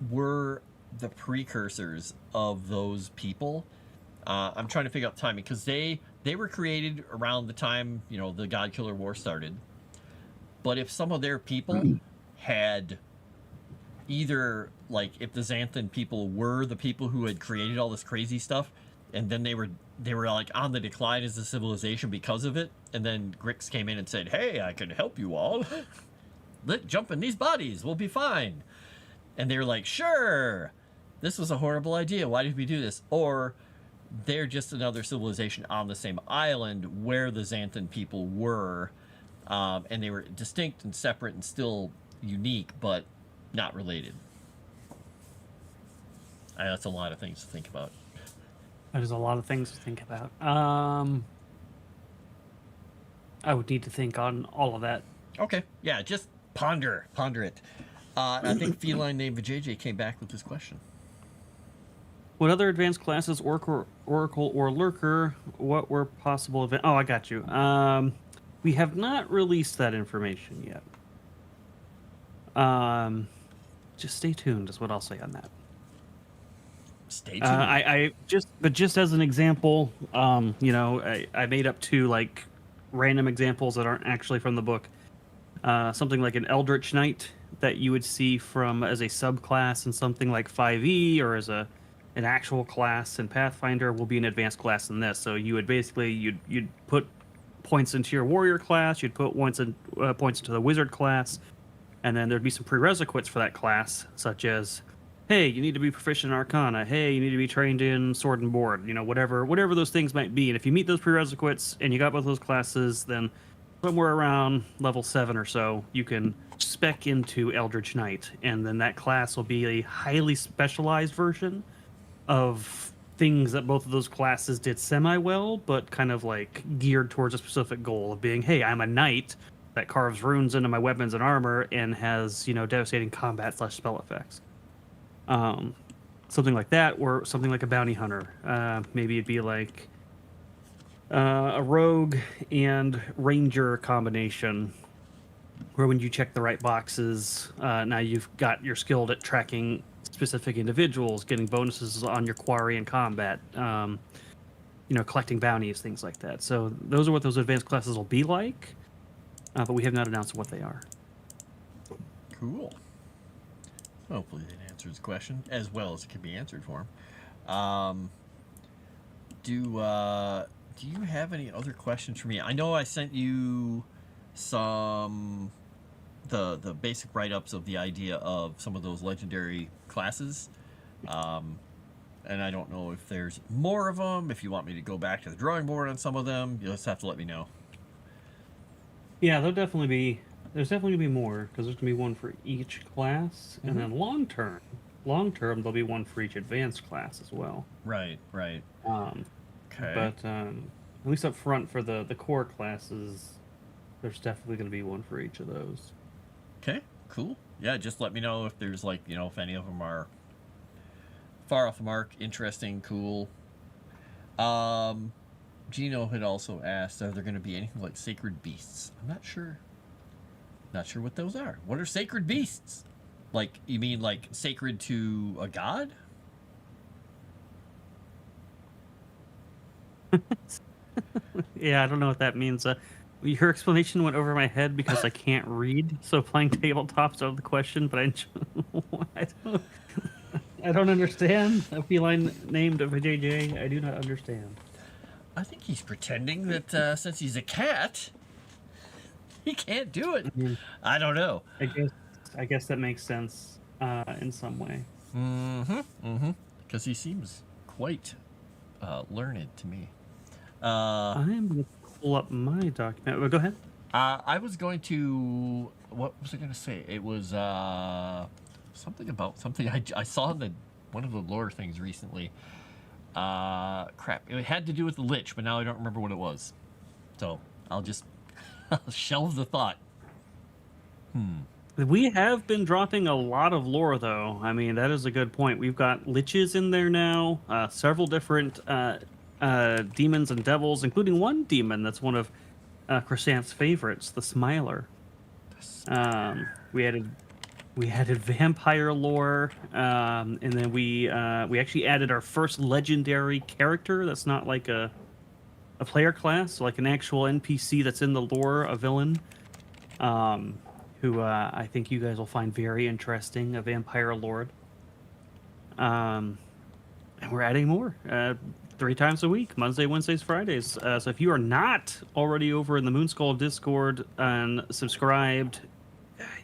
were the precursors of those people? I'm trying to figure out timing because they were created around the time the God Killer War started. But if some of their people had either like if the Xanthan people were the people who had created all this crazy stuff, and then they were like on the decline as a civilization because of it, and then Grix came in and said, "Hey, I can help you all. Let jump in these bodies. We'll be fine." And they were like, "Sure. This was a horrible idea. Why did we do this?" Or they're just another civilization on the same island where the Xanthan people were, and they were distinct and separate and still unique, but not related. That's a lot of things to think about. There's a lot of things to think about. I would need to think on all of that. Okay, yeah, just ponder it. I think Feline named JJ came back with this question. What other advanced classes, Oracle, or Lurker, what were possible events? Oh, I got you. We have not released that information yet. Just stay tuned is what I'll say on that. Stay tuned. I just as an example, I made up two like random examples that aren't actually from the book. Something like an Eldritch Knight that you would see from as a subclass in something like 5e, or as an actual class in Pathfinder, will be an advanced class in this. So you would basically you'd put points into your warrior class, you'd put points into the wizard class, and then there'd be some prerequisites for that class, such as, hey, you need to be proficient in Arcana. Hey, you need to be trained in Sword and Board. Whatever those things might be. And if you meet those prerequisites and you got both those classes, then somewhere around level 7 or so, you can spec into Eldritch Knight, and then that class will be a highly specialized version of things that both of those classes did semi well, but kind of like geared towards a specific goal of being, hey, I'm a knight that carves runes into my weapons and armor and has, devastating combat slash spell effects. Um, Something like that, or something like a bounty hunter. Maybe it'd be like a rogue and ranger combination, where when you check the right boxes, now you've got you're skilled at tracking specific individuals, getting bonuses on your quarry and combat, collecting bounties, things like that. So those are what those advanced classes will be like, but we have not announced what they are. Cool. Hopefully that answers the question as well as it can be answered for him. Do you have any other questions for me? I know I sent you some the basic write-ups of the idea of some of those legendary classes, and I don't know if there's more of them. If you want me to go back to the drawing board on some of them, you'll just have to let me know. Yeah, there's definitely gonna be more, because there's gonna be one for each class, and then long term there'll be one for each advanced class as well. Right. Okay. But at least up front for the core classes, there's definitely going to be one for each of those. Okay, cool. Yeah, just let me know if there's if any of them are far off the mark, interesting, cool. Gino had also asked, are there going to be anything like sacred beasts? I'm not sure. Not sure what those are. What are sacred beasts? Like, you mean like sacred to a god? Yeah, I don't know what that means. Your explanation went over my head because I can't read, so playing tabletop's out of the question, but I don't understand a feline named of a JJ. I do not understand. I think he's pretending that since he's a cat, he can't do it. I don't know. I guess that makes sense in some way. Because he seems quite learned to me. I'm going to pull up my document. Well, go ahead. I was going to... What was I going to say? It was something about something I saw in one of the lore things recently. Crap. It had to do with the Lich, but now I don't remember what it was. So I'll just shelve the thought. We have been dropping a lot of lore, though. I mean, that is a good point. We've got liches in there now, several different demons and devils, including one demon that's one of Crescent's favorites, the Smiler. We added vampire lore, and then we actually added our first legendary character that's not like a player class, so like an actual NPC that's in the lore, a villain, who I think you guys will find very interesting, a vampire lord. And we're adding more 3 times a week, Monday, Wednesdays, Fridays. So if you are not already over in the Moonskull Discord and subscribed,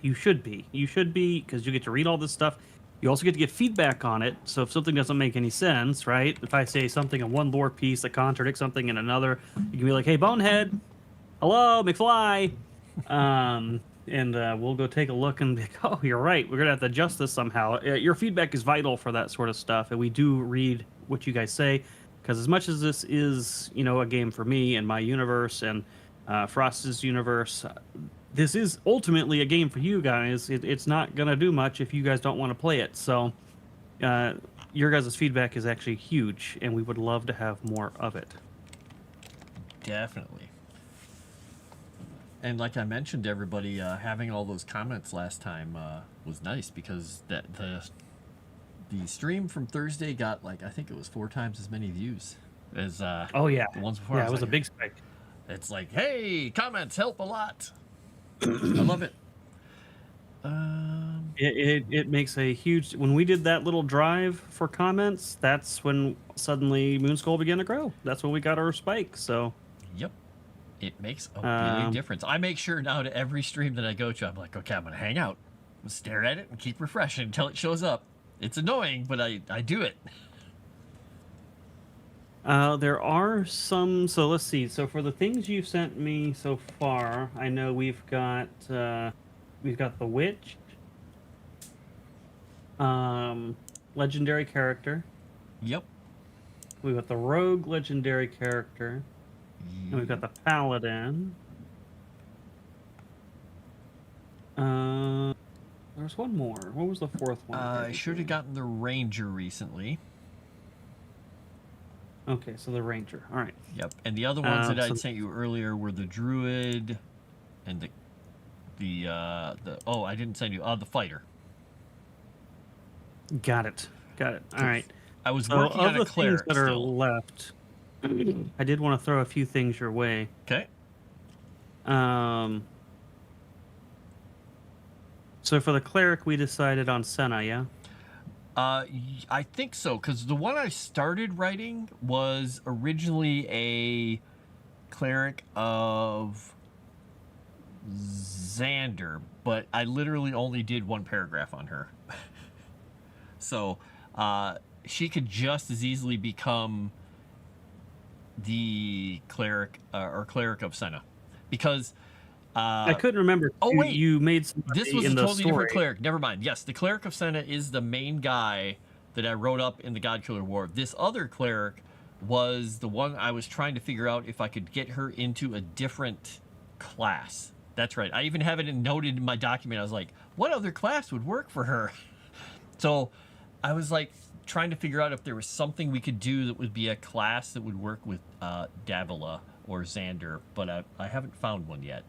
you should be. You should be, because you get to read all this stuff. You also get to get feedback on it. So if something doesn't make any sense, right? If I say something in one lore piece that contradicts something in another, you can be like, hey, Bonehead, hello, McFly. And we'll go take a look and be like, oh, you're right. We're going to have to adjust this somehow. Your feedback is vital for that sort of stuff. And we do read what you guys say, because as much as this is, a game for me and my universe and Frost's universe, this is ultimately a game for you guys. It's not going to do much if you guys don't want to play it. So your guys' feedback is actually huge, and we would love to have more of it. Definitely. And like I mentioned to everybody, having all those comments last time was nice, because the stream from Thursday got I think it was 4 times as many views as the ones before. Yeah, it was a big spike. It's like, hey, comments help a lot. I love it. It makes a huge... When we did that little drive for comments, that's when suddenly Moonskull began to grow. That's when we got our spike, so... Yep. It makes a big difference. I make sure now to every stream that I go to, I'm like, okay, I'm going to hang out. I'm gonna stare at it and keep refreshing until it shows up. It's annoying, but I do it. There are some. So let's see. So for the things you've sent me so far, I know we've got the witch, um, legendary character. Yep. We've got the rogue legendary character, and we've got Yep. the paladin. Uh, there's one more. What was the fourth one I again? should have gotten the ranger recently. Okay, so the ranger. All right. Yep. And the other ones that So I'd sent you earlier were the druid and the oh, I didn't send you the fighter. got it. Got it. All right. I was So working of on a the things cleric that are still. left, I did want to throw a few things your way. Okay. Um, so for the cleric, we decided on Senna, yeah? I think so, because the one I started writing was originally a cleric of Xander, but I literally only did one paragraph on her. So she could just as easily become the cleric or cleric of Senna, because I couldn't remember. oh wait, You made this somebody was in a the totally different story. cleric. Never mind. Yes, the cleric of Senna is the main guy that I wrote up in the Godkiller War. This other cleric was the one I was trying to figure out if I could get her into a different class. That's right. I even have it noted in my document. I was like, what other class would work for her? So I was like trying to figure out if there was something we could do that would be a class that would work with Davila or Xander, but I haven't found one yet,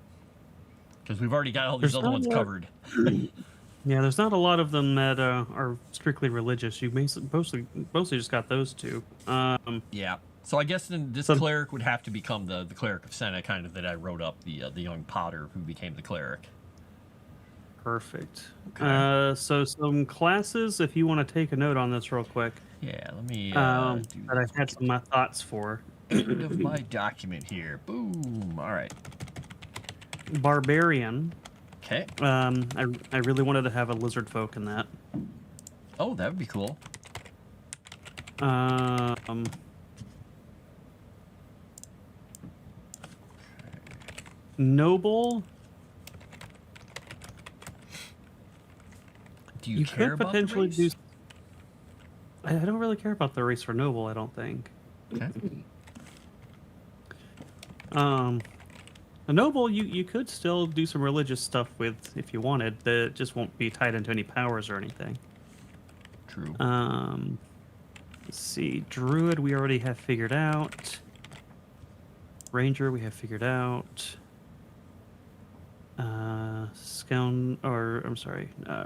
because we've already got all these There's other not a ones lot. covered. Yeah, there's not a lot of them that are strictly religious. You mostly just got those two. Yeah. So I guess then this So cleric would have to become the cleric of Senna, kind of, that I wrote up, the young Potter who became the cleric. perfect. Okay. So some classes, if you want to take a note on this real quick, Yeah. Let me do that I this. had some thoughts for. Get rid of my document here. Boom. All right. Barbarian. Okay. I really wanted to have a lizard folk in that. Oh, that would be cool. Um, Noble. Do you You care could about the potentially race? do. I don't really care about the race for Noble. I don't think. Okay. Um, a Noble, you could still do some religious stuff with if you wanted. That just won't be tied into any powers or anything. True. Let's see. Druid, we already have figured out. Ranger, we have figured out.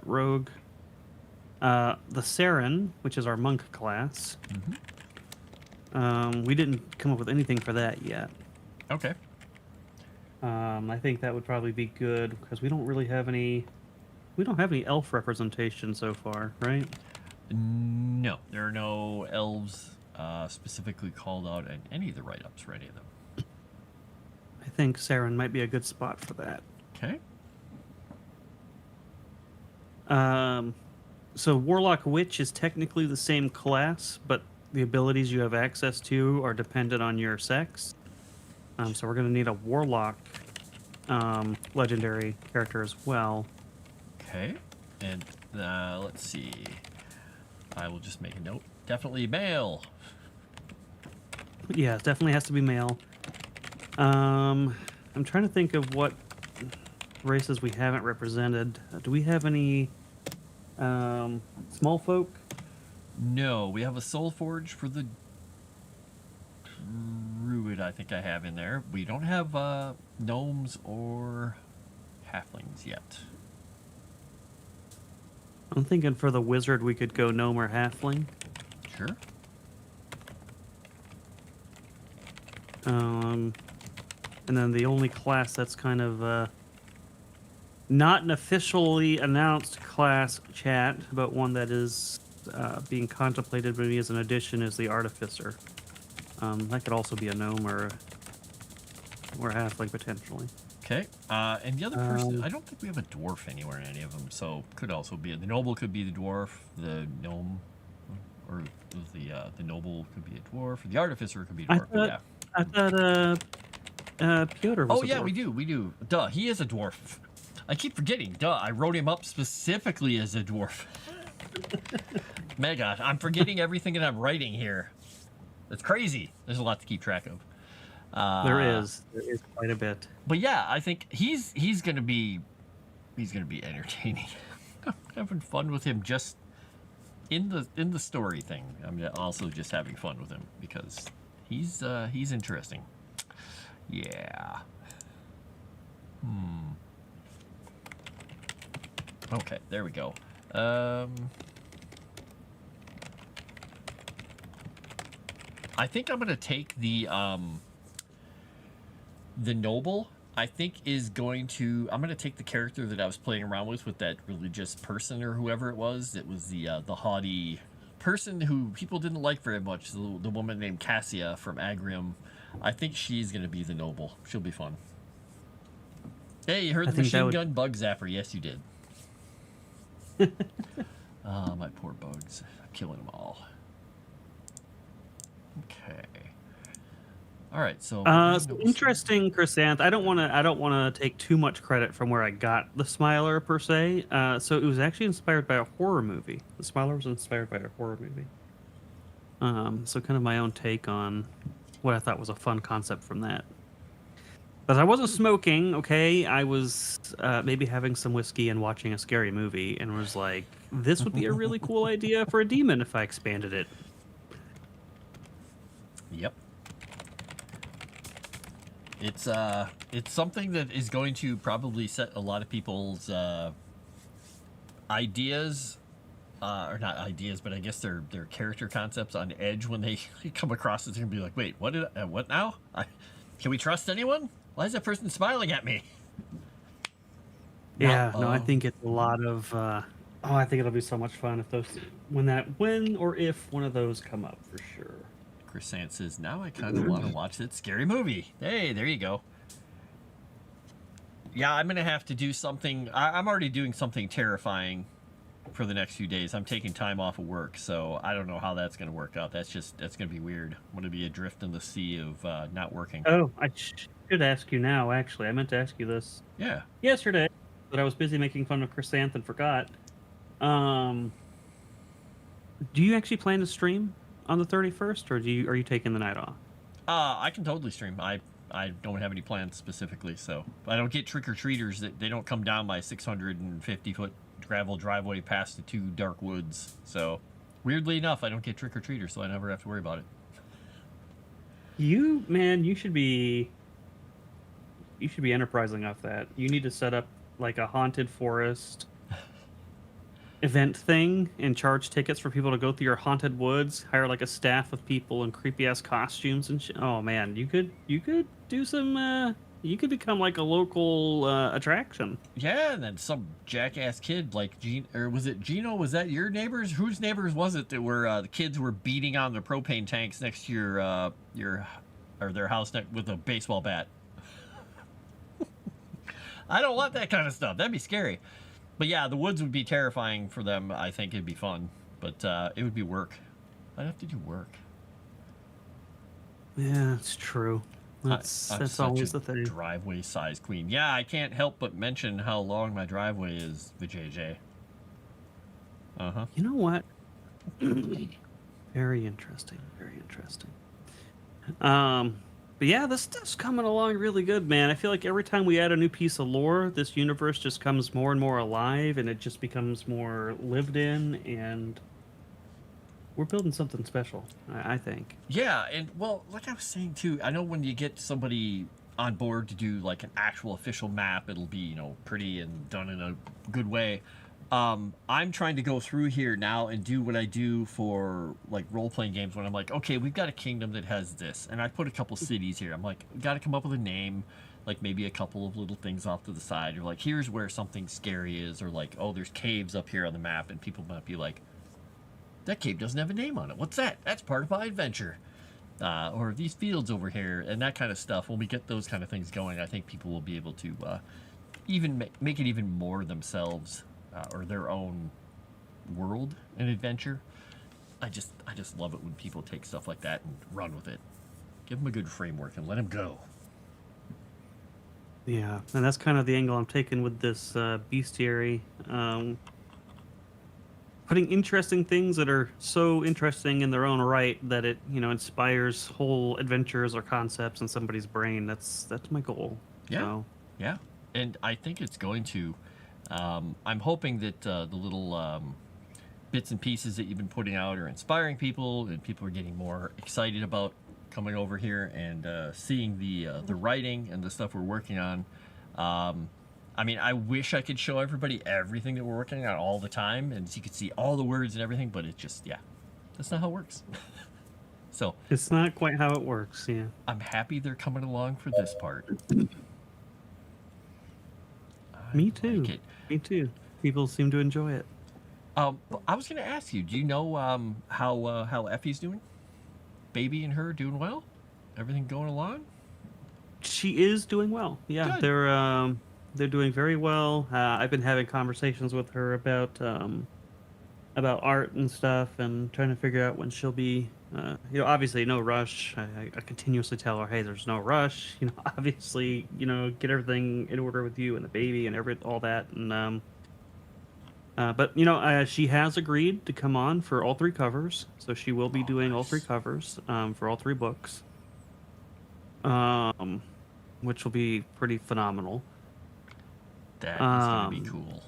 Rogue. The Saren, which is our monk class. Mm-hmm. We didn't come up with anything for that yet. Okay. I think that would probably be good because we don't really have any. We don't have any elf representation so far, right? No, there are no elves specifically called out in any of the write-ups for any of them. I think Saren might be a good spot for that. Okay. So Warlock Witch is technically the same class, but the abilities you have access to are dependent on your sex. So we're going to need a Warlock legendary character as well. Okay. And let's see. I will just make a note. Definitely male. Yeah, it definitely has to be male. I'm trying to think of what races we haven't represented. Do we have any small folk? No, we have a soul forge for the druid. I think I have in there. We don't have gnomes or halflings yet. I'm thinking for the wizard we could go gnome or halfling. Sure. And then the only class that's kind of not an officially announced class chat, but one that is being contemplated maybe as an addition is the artificer. That could also be a gnome or a halfling potentially. Okay. And the other person, I don't think we have a dwarf anywhere in any of them, so could also be the noble, could be the dwarf, the gnome, or the the noble could be a dwarf, or the artificer could be a I dwarf. But thought, yeah. I thought Piotr was Oh a yeah, dwarf. we do. Duh, he is a dwarf. I keep forgetting. Duh, I wrote him up specifically as a dwarf. Mega, I'm forgetting everything that I'm writing here. That's crazy. There's a lot to keep track of. There is quite a bit. But yeah, I think he's gonna be entertaining. Having fun with him just in the story thing. I'm also just having fun with him because he's interesting. Yeah. Okay, there we go. I think I'm gonna take the noble. I think is going to. I'm gonna take the character that I was playing around with that religious person or whoever it was. That was the haughty person who people didn't like very much. The woman named Cassia from Agrium. I think she's gonna be the noble. She'll be fun. Hey, you heard the machine gun bug zapper? Yes, you did. My poor bugs. I'm killing them all. Okay. All right. So interesting, Chrysanth. I don't want to take too much credit from where I got the Smiler per se. So it was actually inspired by a horror movie. The Smiler was inspired by a horror movie. So kind of my own take on what I thought was a fun concept from that. But I wasn't smoking, okay? I was maybe having some whiskey and watching a scary movie and was like, this would be a really cool idea for a demon if I expanded it. Yep. It's something that is going to probably set a lot of people's ideas, or not ideas, but I guess their character concepts on edge when they come across it. They're gonna be like, wait, what now? Can we trust anyone? Why is that person smiling at me? Yeah, no, I think it's a lot of. I think it'll be so much fun if when or if one of those come up for sure. Chrysant says, now I kind of want to watch that scary movie. Hey, there you go. Yeah, I'm going to have to do something. I'm already doing something terrifying for the next few days. I'm taking time off of work, so I don't know how that's going to work out. That's going to be weird. I'm going to be adrift in the sea of not working. Oh, I should ask you now, actually. I meant to ask you this yesterday, but I was busy making fun of Chrysanth and forgot. Do you actually plan to stream on the 31st, or are you taking the night off? I can totally stream. I don't have any plans specifically, so I don't get trick-or-treaters. That they don't come down my 650-foot gravel driveway past the 2 dark woods. So weirdly enough, I don't get trick-or-treaters, so I never have to worry about it. You should be enterprising off that. You need to set up like a haunted forest event thing and charge tickets for people to go through your haunted woods. Hire like a staff of people in creepy ass costumes and shit. Oh man, you could do some. You could become like a local attraction. Yeah, and then some jackass kid like or was it Gino? Was that your neighbors? Whose neighbors was it that were the kids were beating on the propane tanks next to your or their house with a baseball bat? I don't want that kind of stuff. That'd be scary. But yeah, the woods would be terrifying for them. I think it'd be fun, but it would be work. I'd have to do work. Yeah, it's true. That's always the thing. Driveway size queen. Yeah, I can't help but mention how long my driveway is, VJJ. You know what? Very interesting. Very interesting. But yeah, this stuff's coming along really good, man. I feel like every time we add a new piece of lore, this universe just comes more and more alive, and it just becomes more lived in, and we're building something special, I think. Yeah, and well, like I was saying too, I know when you get somebody on board to do like an actual official map, it'll be, pretty and done in a good way. I'm trying to go through here now and do what I do for like role-playing games when I'm like, okay, we've got a kingdom that has this, and I put a couple cities here. I'm like, got to come up with a name, like maybe a couple of little things off to the side, or like here's where something scary is, or like, oh, there's caves up here on the map, and people might be like, that cave doesn't have a name on it. What's that? That's part of my adventure. Or these fields over here, and that kind of stuff. When we get those kind of things going, I think people will be able to even make it even more themselves. Or their own world and adventure. I just love it when people take stuff like that and run with it. Give them a good framework and let them go. Yeah, and that's kind of the angle I'm taking with this bestiary. Putting interesting things that are so interesting in their own right that it, inspires whole adventures or concepts in somebody's brain. That's my goal. Yeah, So yeah, and I think it's going to. I'm hoping that the little bits and pieces that you've been putting out are inspiring people, and people are getting more excited about coming over here and seeing the writing and the stuff we're working on. I mean, I wish I could show everybody everything that we're working on all the time, and so you could see all the words and everything. But it just, yeah, that's not how it works. So it's not quite how it works. Yeah. I'm happy they're coming along for this part. I Me like too. it. Me too. People seem to enjoy it. But I was going to ask you, do you know how Effie's doing? Baby and her doing well? Everything going along? She is doing well. Yeah, Good. they're doing very well. I've been having conversations with her about art and stuff, and trying to figure out when she'll be. Obviously, no rush. I continuously tell her, "Hey, there's no rush. Obviously, get everything in order with you and the baby and all that." And but she has agreed to come on for all three covers, so she will be Oh, doing all three nice. covers for all three books, um, which will be pretty phenomenal. That is going to be Um, cool.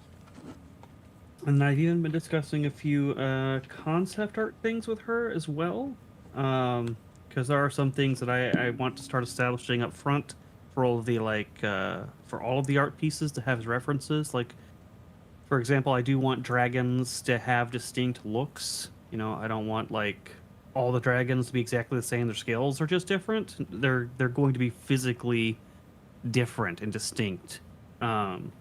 and I've even been discussing a few concept art things with her as well, because there are some things that I want to start establishing up front for all of the for all of the art pieces to have as references. Like, for example, I do want dragons to have distinct looks. I don't want like all the dragons to be exactly the same. Their scales are just different. They're going to be physically different and distinct. Um,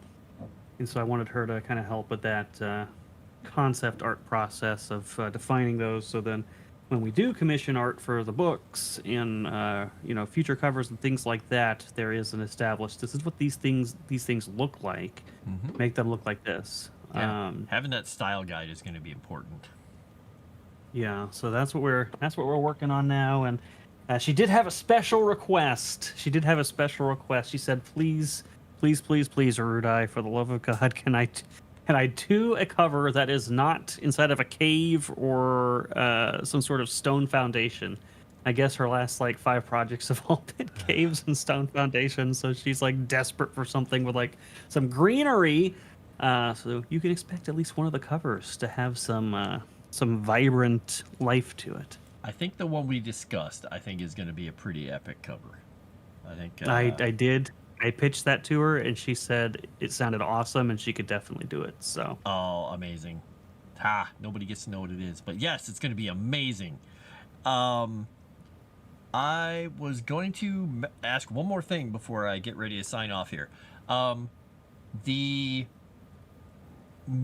and so I wanted her to kind of help with that concept art process of defining those. So then, when we do commission art for the books and future covers and things like that, there is an established. This is what these things look like. Hmm. Make them look like this. Yeah. Having that style guide is going to be important. Yeah, so that's what we're working on now. And she did have a special request. She did have a special request. She said, "Please, please, please, please, Erudai, for the love of God, can I do a cover that is not inside of a cave or some sort of stone foundation?" I guess her last like 5 projects have all been caves and stone foundations, so she's like desperate for something with like some greenery. So you can expect at least one of the covers to have some vibrant life to it. I think the one we discussed, I think, is going to be a pretty epic cover. I think. I did. I pitched that to her, and she said it sounded awesome, and she could definitely do it. So Oh, amazing. Ha! Nobody gets to know what it is, but yes, it's going to be amazing. Um, I was going to ask one more thing before I get ready to sign off here. Um, the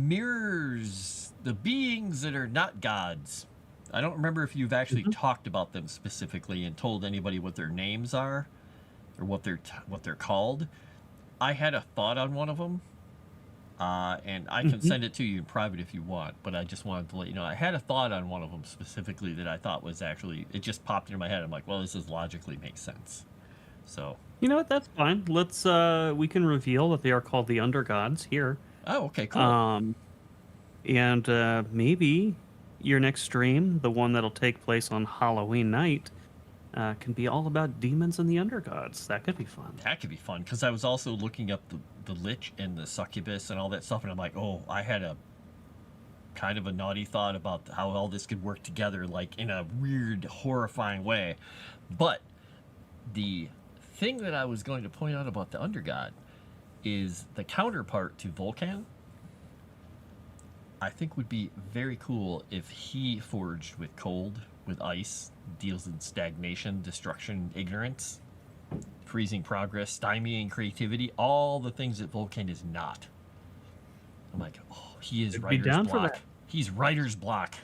mirrors, the beings that are not gods. I don't remember if you've actually Mhm. talked about them specifically and told anybody what their names are or what they're called. I had a thought on one of them, and I can Mhm. send it to you in private if you want. But I just wanted to let you know I had a thought on one of them specifically that I thought was actually it just popped into my head. I'm like, well, this is logically makes sense. So, You know what? That's fine. Let's we can reveal that they are called the Undergods here. oh, okay, cool. Um, and maybe your next stream, the one that'll take place on Halloween night, can be all about demons and the Undergods. That could be fun. That could be fun because I was also looking up the lich and the succubus and all that stuff, and I'm like, oh, I had a kind of a naughty thought about how all this could work together, like in a weird, horrifying way. But the thing that I was going to point out about the undergod is the counterpart to Vulcan. I think would be very cool if he forged with cold, with ice, deals in stagnation, destruction, ignorance, freezing progress, stymieing creativity, all the things that Vulcan is not. I'm like, oh, he is I'd be writer's down for block. that. He's writer's block.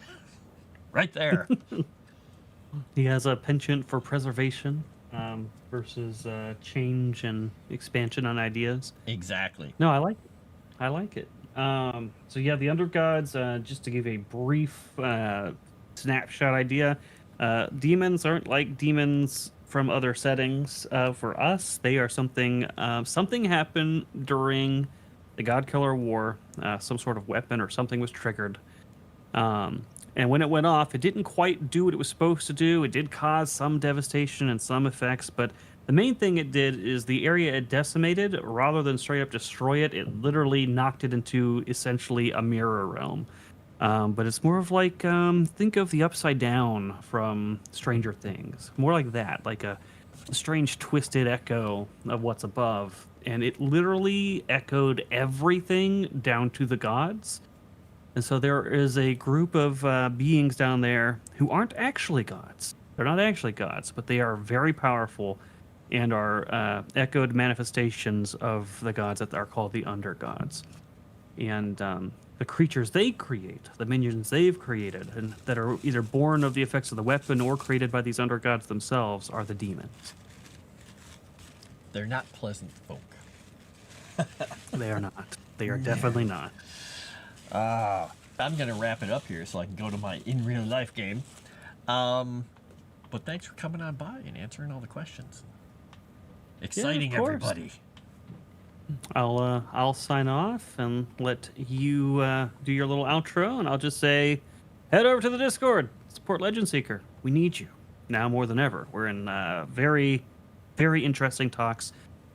Right there. He has a penchant for preservation versus change and expansion on ideas. Exactly. No, I like it. I like it. So yeah, the Undergods. Just to give a brief snapshot idea. Demons aren't like demons from other settings. For us, they are something. Something happened during the God Killer War. Some sort of weapon or something was triggered. And when it went off, it didn't quite do what it was supposed to do. It did cause some devastation and some effects, but the main thing it did is the area it decimated, rather than straight up destroy it, it literally knocked it into essentially a mirror realm. But it's more of like, think of the Upside Down from Stranger Things. More like that, like a strange twisted echo of what's above. And it literally echoed everything down to the gods. And so there is a group of beings down there who aren't actually gods. They're not actually gods, but they are very powerful and are echoed manifestations of the gods that are called the undergods. And the creatures they create, the minions they've created, and that are either born of the effects of the weapon or created by these undergods themselves, are the demons. They're not pleasant folk. They are not. They are definitely not. I'm going to wrap it up here so I can go to my in real life game. But thanks for coming on by and answering all the questions. Exciting, everybody. I'll sign off and let you do your little outro, and I'll just say, head over to the Discord, support Legend Seeker. We need you now more than ever. We're in very, very interesting talks.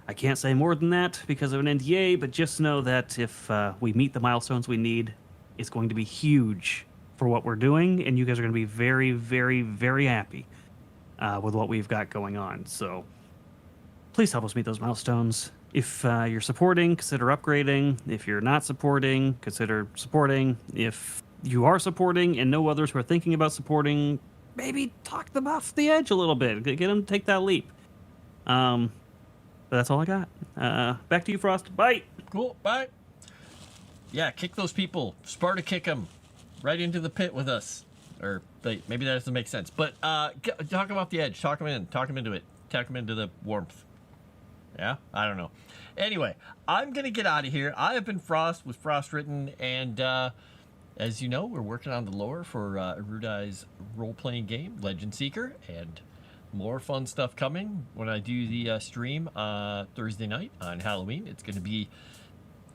I can't say more than that because of an NDA, but just know that if we meet the milestones we need, it's going to be huge for what we're doing, and you guys are going to be very, very, very happy with what we've got going on. So please help us meet those milestones. If you're supporting, consider upgrading. If you're not supporting, consider supporting. If you are supporting and know others who are thinking about supporting, maybe talk them off the edge a little bit. Get them to take that leap. But that's all I got. Back to you, Frost. Bye. Cool. Bye. Yeah, kick those people. Sparta kick them right into the pit with us. Or maybe that doesn't make sense. But talk them off the edge. Talk them in. Talk them into it. Talk them into the warmth. Yeah? I don't know. Anyway, I'm going to get out of here. I have been Frost with Frost Written. And as you know, we're working on the lore for Erudi's role-playing game, Legend Seeker. And more fun stuff coming when I do the stream Thursday night on Halloween. It's going to be,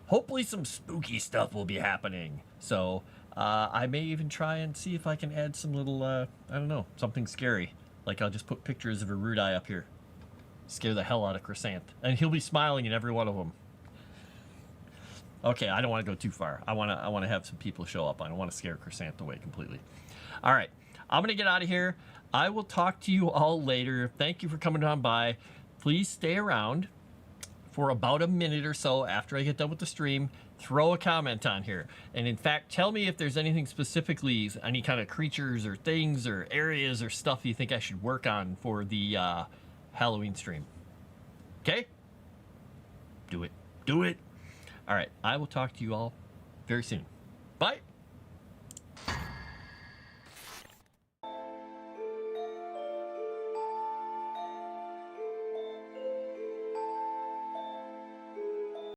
hopefully some spooky stuff will be happening. So I may even try and see if I can add some little, I don't know, something scary. Like I'll just put pictures of Erudi up here. Scare the hell out of Crescent. And he'll be smiling in every one of them. Okay, I don't want to go too far. I want to have some people show up. I don't want to scare Crescent away completely. All right, I'm going to get out of here. I will talk to you all later. Thank you for coming on by. Please stay around for about a minute or so after I get done with the stream. Throw a comment on here. And in fact, tell me if there's anything specifically, any kind of creatures or things or areas or stuff you think I should work on for the Halloween stream. Okay? Do it. Do it. All right. I will talk to you all very soon.